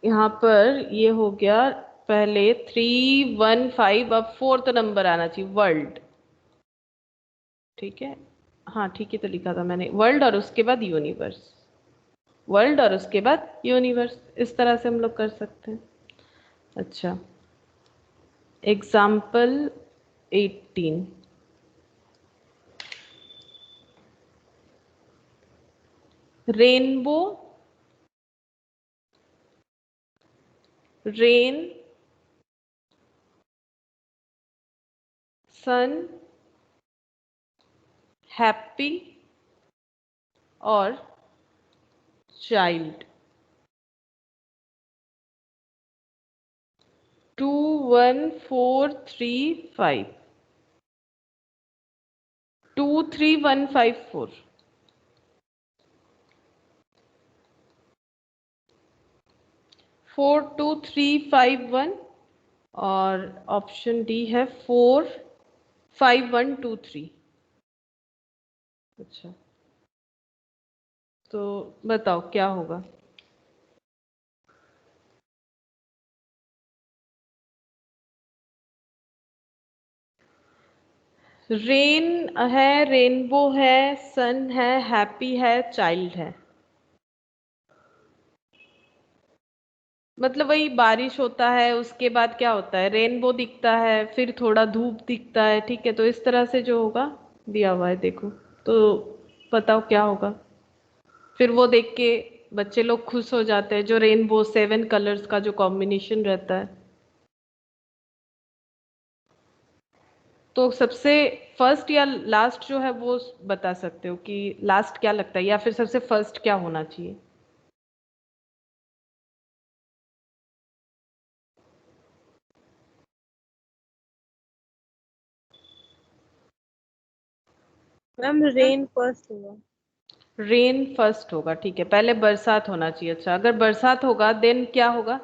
यहाँ पर ये हो गया पहले 315, अब 4th नंबर आना चाहिए वर्ल्ड, ठीक है। हाँ ठीक है, तो लिखा था मैंने वर्ल्ड और उसके बाद यूनिवर्स, वर्ल्ड और उसके बाद यूनिवर्स, इस तरह से हम लोग कर सकते हैं। अच्छा, एग्जाम्पल 18, रेनबो, रेन, सन, हैप्पी और चाइल्ड। 21435, 23154, 42351 और ऑप्शन डी है 45123। अच्छा, तो बताओ क्या होगा। रेन है, रेनबो है, सन है, हैप्पी है, चाइल्ड है, मतलब वही बारिश होता है, उसके बाद क्या होता है, रेनबो दिखता है, फिर थोड़ा धूप दिखता है, ठीक है। तो इस तरह से जो होगा दिया हुआ है, देखो तो बताओ क्या होगा। फिर वो देख के बच्चे लोग खुश हो जाते हैं, जो रेनबो 7 कलर्स का जो कॉम्बिनेशन रहता है। तो सबसे फर्स्ट या लास्ट जो है वो बता सकते हो कि लास्ट क्या लगता है, या फिर सबसे फर्स्ट क्या होना चाहिए। मैम रेन फर्स्ट होगा। रेन फर्स्ट होगा, ठीक है, पहले बरसात होना चाहिए। अच्छा, अगर बरसात होगा देन क्या होगा,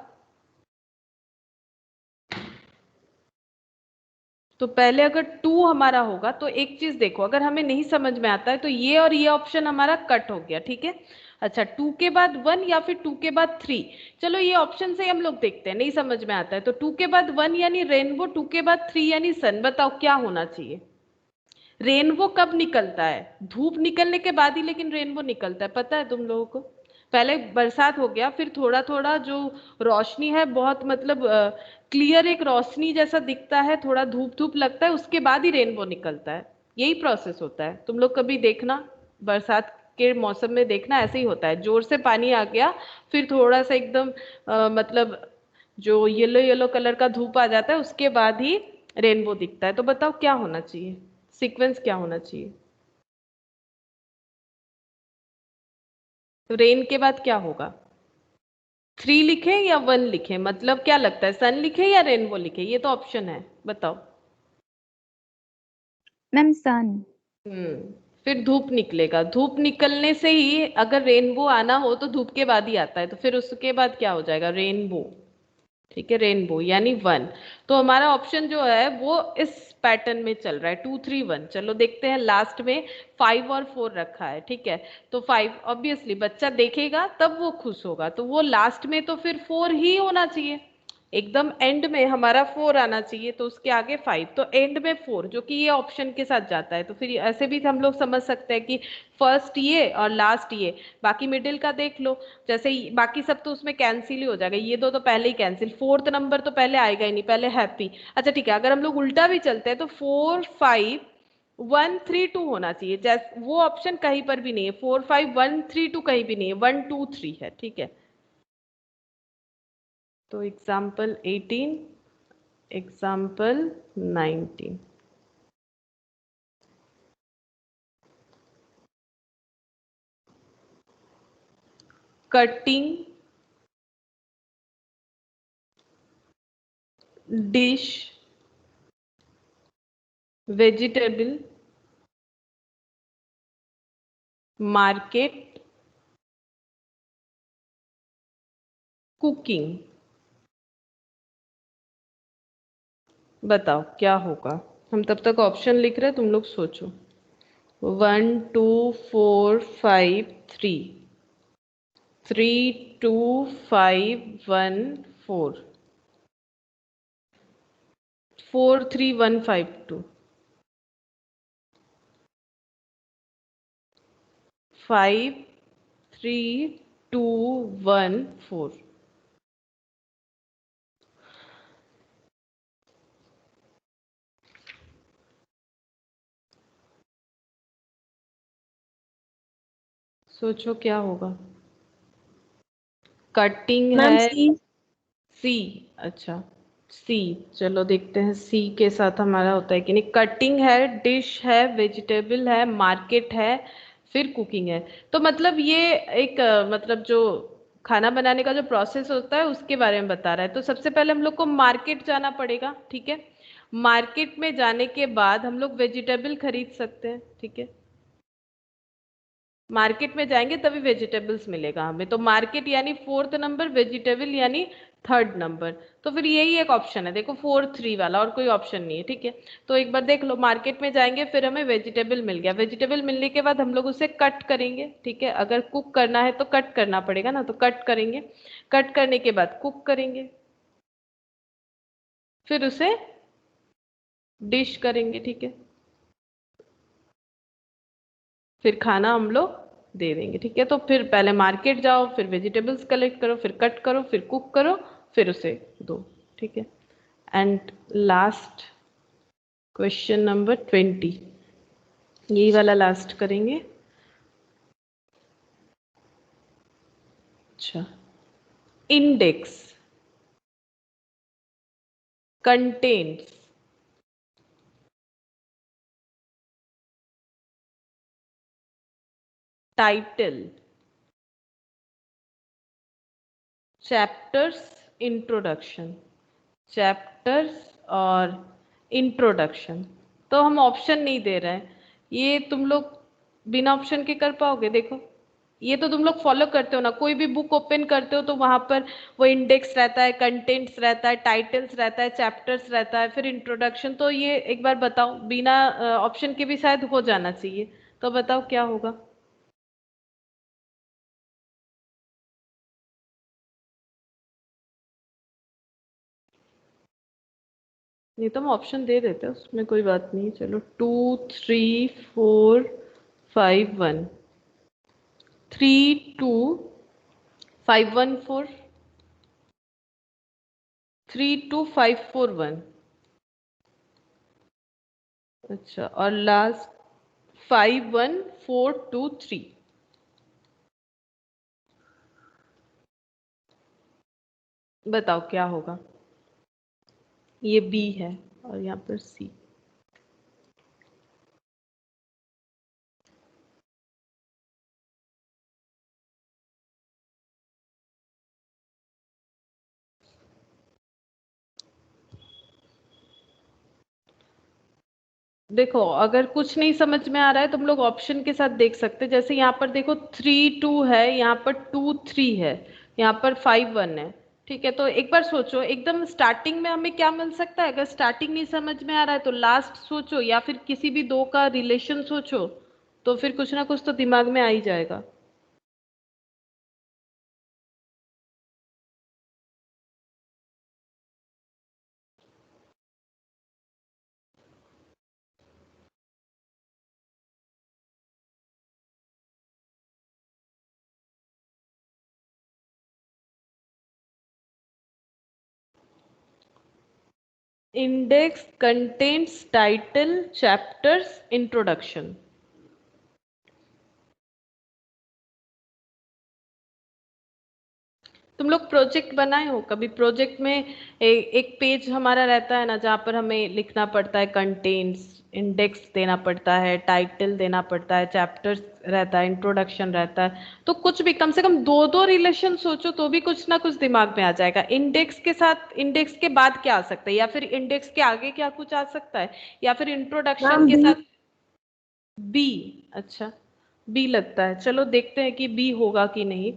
तो पहले अगर 2 हमारा होगा, तो एक चीज देखो, अगर हमें नहीं समझ में आता है तो ये और ये ऑप्शन हमारा कट हो गया, ठीक है। अच्छा, 2 के बाद 1 या फिर 2 के बाद 3, चलो ये ऑप्शन से हम लोग देखते हैं, नहीं समझ में आता है तो 2 के बाद 1 यानी रेनबो, 2 के बाद 3 यानी सन, बताओ क्या होना चाहिए। रेनबो कब निकलता है, धूप निकलने के बाद ही लेकिन रेनबो निकलता है, पता है तुम लोगों को। पहले बरसात हो गया, फिर थोड़ा थोड़ा जो रोशनी है बहुत, मतलब क्लियर एक रोशनी जैसा दिखता है, थोड़ा धूप धूप लगता है, उसके बाद ही रेनबो निकलता है। यही प्रोसेस होता है, तुम लोग कभी देखना बरसात के मौसम में, देखना ऐसे ही होता है, जोर से पानी आ गया, फिर थोड़ा सा एकदम मतलब जो येलो येलो कलर का धूप आ जाता है, उसके बाद ही रेनबो दिखता है। तो बताओ क्या होना चाहिए, सीक्वेंस क्या होना चाहिए। तो रेन के बाद क्या होगा, 3 लिखे या 1 लिखे, मतलब क्या लगता है, सन लिखे या रेनबो लिखे, ये तो ऑप्शन है, बताओ। मैम सन। फिर धूप निकलेगा, धूप निकलने से ही अगर रेनबो आना हो तो धूप के बाद ही आता है, तो फिर उसके बाद क्या हो जाएगा, रेनबो। ठीक है, रेनबो यानी 1। तो हमारा ऑप्शन जो है वो इस पैटर्न में चल रहा है, 2 3 1। चलो देखते हैं, लास्ट में 5 और 4 रखा है, ठीक है। तो 5 ऑब्वियसली बच्चा देखेगा तब वो खुश होगा, तो वो लास्ट में तो फिर 4 ही होना चाहिए, एकदम एंड में हमारा 4 आना चाहिए, तो उसके आगे 5, तो एंड में 4 जो कि ये ऑप्शन के साथ जाता है। तो फिर ऐसे भी हम लोग समझ सकते हैं कि फर्स्ट ये और लास्ट ये, बाकी मिडिल का देख लो, जैसे बाकी सब तो उसमें कैंसिल ही हो जाएगा, ये दो तो पहले ही कैंसिल, फोर्थ नंबर तो पहले आएगा ही नहीं, पहले हैप्पी। अच्छा ठीक है, अगर हम लोग उल्टा भी चलते हैं तो 4 5 1 3 2 होना चाहिए, जैसे वो ऑप्शन कहीं पर भी नहीं है, 4 5 1 3 2 कहीं भी नहीं है, 1 2 3 है, ठीक है। तो example 18, example 19। Cutting dish vegetable market cooking. बताओ क्या होगा। हम तब तक ऑप्शन लिख रहे हैं, तुम लोग सोचो। 1 2 4 5 3 3 2 5 1 4 4 3 1 5 2 5 3 2 1 4। सोचो क्या होगा। कटिंग मैम है, सी। सी। अच्छा सी, चलो देखते हैं सी के साथ हमारा होता है कि नहीं। कटिंग है, डिश है, वेजिटेबल है, मार्केट है, फिर कुकिंग है। तो मतलब ये एक मतलब जो खाना बनाने का जो प्रोसेस होता है उसके बारे में बता रहा है। तो सबसे पहले हम लोग को मार्केट जाना पड़ेगा, ठीक है। मार्केट में जाने के बाद हम लोग वेजिटेबल खरीद सकते हैं, ठीक है। मार्केट में जाएंगे तभी वेजिटेबल्स मिलेगा हमें, तो मार्केट यानी फोर्थ नंबर, वेजिटेबल यानी थर्ड नंबर। तो फिर यही एक ऑप्शन है, देखो 4 3 वाला, और कोई ऑप्शन नहीं है, ठीक है। तो एक बार देख लो, मार्केट में जाएंगे फिर हमें वेजिटेबल मिल गया, वेजिटेबल मिलने के बाद हम लोग उसे कट करेंगे, ठीक है। अगर कुक करना है तो कट करना पड़ेगा ना, तो कट करेंगे, कट करने के बाद कुक करेंगे, फिर उसे डिश करेंगे, ठीक है। फिर खाना हम लोग दे देंगे, ठीक है। तो फिर पहले मार्केट जाओ, फिर वेजिटेबल्स कलेक्ट करो, फिर कट करो, फिर कुक करो, फिर उसे दो, ठीक है। एंड लास्ट क्वेश्चन नंबर 20, यही वाला लास्ट करेंगे। अच्छा, index contains title chapters introduction, chapters और इंट्रोडक्शन। तो हम ऑप्शन नहीं दे रहे हैं, ये तुम लोग बिना ऑप्शन के कर पाओगे। देखो ये तो तुम लोग फॉलो करते हो ना, कोई भी बुक ओपन करते हो तो वहां पर वो इंडेक्स रहता है, कंटेंट्स रहता है, टाइटल्स रहता है, चैप्टर्स रहता है, फिर इंट्रोडक्शन। तो ये एक बार बताओ, बिना ऑप्शन के भी शायद हो जाना चाहिए, तो बताओ क्या होगा। नहीं तो हम ऑप्शन दे देते हैं, उसमें कोई बात नहीं। चलो 2 3 4 5 1 3 2 5 1 4 3 2 5 4 1। अच्छा, और लास्ट 5 1 4 2 3। बताओ क्या होगा। ये बी है और यहाँ पर सी। देखो अगर कुछ नहीं समझ में आ रहा है तो हम लोग ऑप्शन के साथ देख सकते हैं। जैसे यहाँ पर देखो 3 2 है, यहाँ पर 2 3 है, यहाँ पर 5 1 है, ठीक है, तो एक बार सोचो एकदम स्टार्टिंग में हमें क्या मिल सकता है। अगर स्टार्टिंग नहीं समझ में आ रहा है तो लास्ट सोचो, या फिर किसी भी दो का रिलेशन सोचो, तो फिर कुछ ना कुछ तो दिमाग में आ ही जाएगा। Index contains title, chapters, introduction. तुम लोग प्रोजेक्ट बनाए हो कभी? प्रोजेक्ट में एक पेज हमारा रहता है ना, जहाँ पर हमें लिखना पड़ता है कंटेंट्स, इंडेक्स देना पड़ता है, टाइटल देना पड़ता है, चैप्टर्स रहता है, इंट्रोडक्शन रहता है। तो कुछ भी कम से कम दो दो रिलेशन सोचो तो भी कुछ ना कुछ दिमाग में आ जाएगा। इंडेक्स के साथ, इंडेक्स के बाद क्या आ सकता है, या फिर इंडेक्स के आगे क्या कुछ आ सकता है, या फिर इंट्रोडक्शन मैम के बी। साथ बी। अच्छा, बी लगता है, चलो देखते हैं कि बी होगा कि नहीं।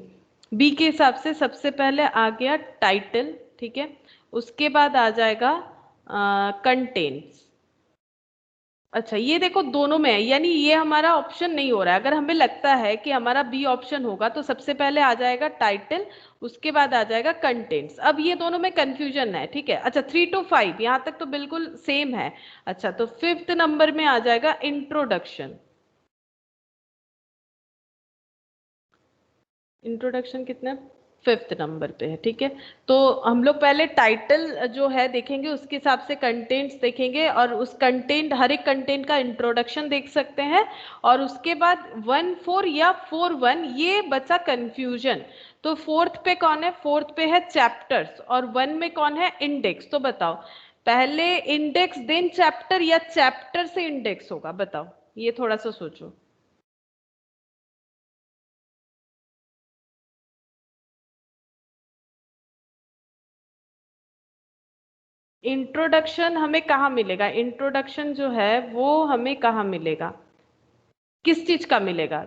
बी के हिसाब से सबसे पहले आ गया टाइटल, ठीक है, उसके बाद आ जाएगा कंटेंट्स। अच्छा, ये देखो दोनों में है, यानी ये हमारा ऑप्शन नहीं हो रहा है। अगर हमें लगता है कि हमारा बी ऑप्शन होगा तो सबसे पहले आ जाएगा टाइटल, उसके बाद आ जाएगा कंटेंट्स। अब ये दोनों में कंफ्यूजन है, ठीक है। अच्छा, 3 to 5 यहाँ तक तो बिल्कुल सेम है। अच्छा, तो 5th नंबर में आ जाएगा इंट्रोडक्शन। इंट्रोडक्शन कितना, 5th नंबर पे है, ठीक है। तो हम लोग पहले टाइटल जो है देखेंगे, उसके हिसाब से कंटेंट्स देखेंगे, और उस कंटेंट, हर एक कंटेंट का इंट्रोडक्शन देख सकते हैं। और उसके बाद 1-4 या 4-1, ये बचा कंफ्यूजन। तो 4th पे कौन है? 4th पे है चैप्टर्स, और 1 में कौन है? इंडेक्स। तो बताओ, पहले इंडेक्स देन चैप्टर, या चैप्टर से इंडेक्स होगा? बताओ, ये थोड़ा सा सोचो। इंट्रोडक्शन हमें कहाँ मिलेगा? इंट्रोडक्शन जो है वो हमें कहाँ मिलेगा? किस चीज का मिलेगा?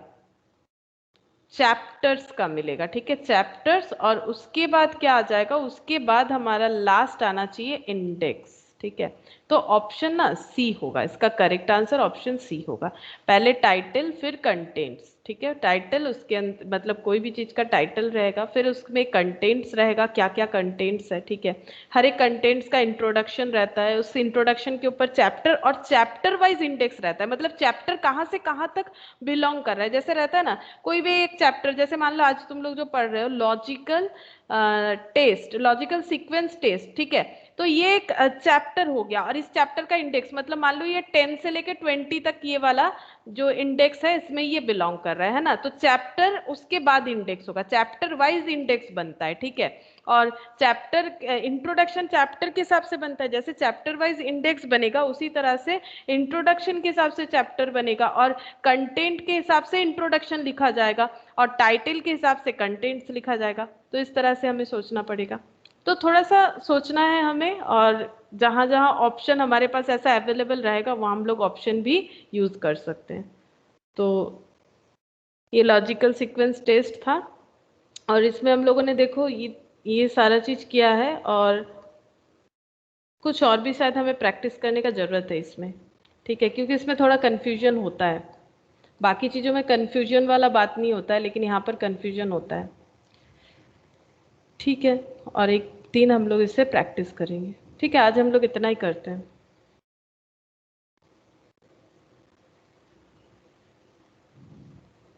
चैप्टर्स का मिलेगा, ठीक है, चैप्टर्स। और उसके बाद क्या आ जाएगा? उसके बाद हमारा लास्ट आना चाहिए इंडेक्स, ठीक है। तो ऑप्शन ना सी होगा, इसका करेक्ट आंसर ऑप्शन सी होगा। पहले टाइटल फिर कंटेंट्स, ठीक है। टाइटल, उसके मतलब कोई भी चीज का टाइटल रहेगा, फिर उसमें कंटेंट्स रहेगा, क्या क्या कंटेंट्स है, ठीक है। हर एक कंटेंट्स का इंट्रोडक्शन रहता है, उस इंट्रोडक्शन के ऊपर चैप्टर, और चैप्टर वाइज इंडेक्स रहता है। मतलब चैप्टर कहाँ से कहाँ तक बिलोंग कर रहा है, जैसे रहता है ना कोई भी एक चैप्टर, जैसे मान लो आज तुम लोग जो पढ़ रहे हो logical test, logical sequence test, ठीक है। तो ये एक चैप्टर हो गया, और इस चैप्टर का इंडेक्स मतलब मान लो ये 10 से लेके 20 तक ये वाला जो इंडेक्स है इसमें ये बिलोंग कर रहा है ना। तो चैप्टर उसके बाद इंडेक्स होगा, चैप्टर वाइज इंडेक्स बनता है, ठीक है। और चैप्टर इंट्रोडक्शन चैप्टर के हिसाब से बनता है, जैसे चैप्टर वाइज इंडेक्स बनेगा उसी तरह से इंट्रोडक्शन के हिसाब से चैप्टर बनेगा, और कंटेंट के हिसाब से इंट्रोडक्शन लिखा जाएगा, और टाइटल के हिसाब से कंटेंट्स लिखा जाएगा। तो इस तरह से हमें सोचना पड़ेगा। तो थोड़ा सा सोचना है हमें, और जहां जहां ऑप्शन हमारे पास ऐसा अवेलेबल रहेगा वहां हम लोग ऑप्शन भी यूज कर सकते हैं। तो ये लॉजिकल सीक्वेंस टेस्ट था, और इसमें हम लोगों ने देखो ये सारा चीज किया है, और कुछ और भी शायद हमें प्रैक्टिस करने का जरूरत है इसमें, ठीक है, क्योंकि इसमें थोड़ा कंफ्यूजन होता है। बाकी चीजों में कंफ्यूजन वाला बात नहीं होता है, लेकिन यहाँ पर कंफ्यूजन होता है, ठीक है। और एक दिन हम लोग इससे प्रैक्टिस करेंगे, ठीक है। आज हम लोग इतना ही करते हैं।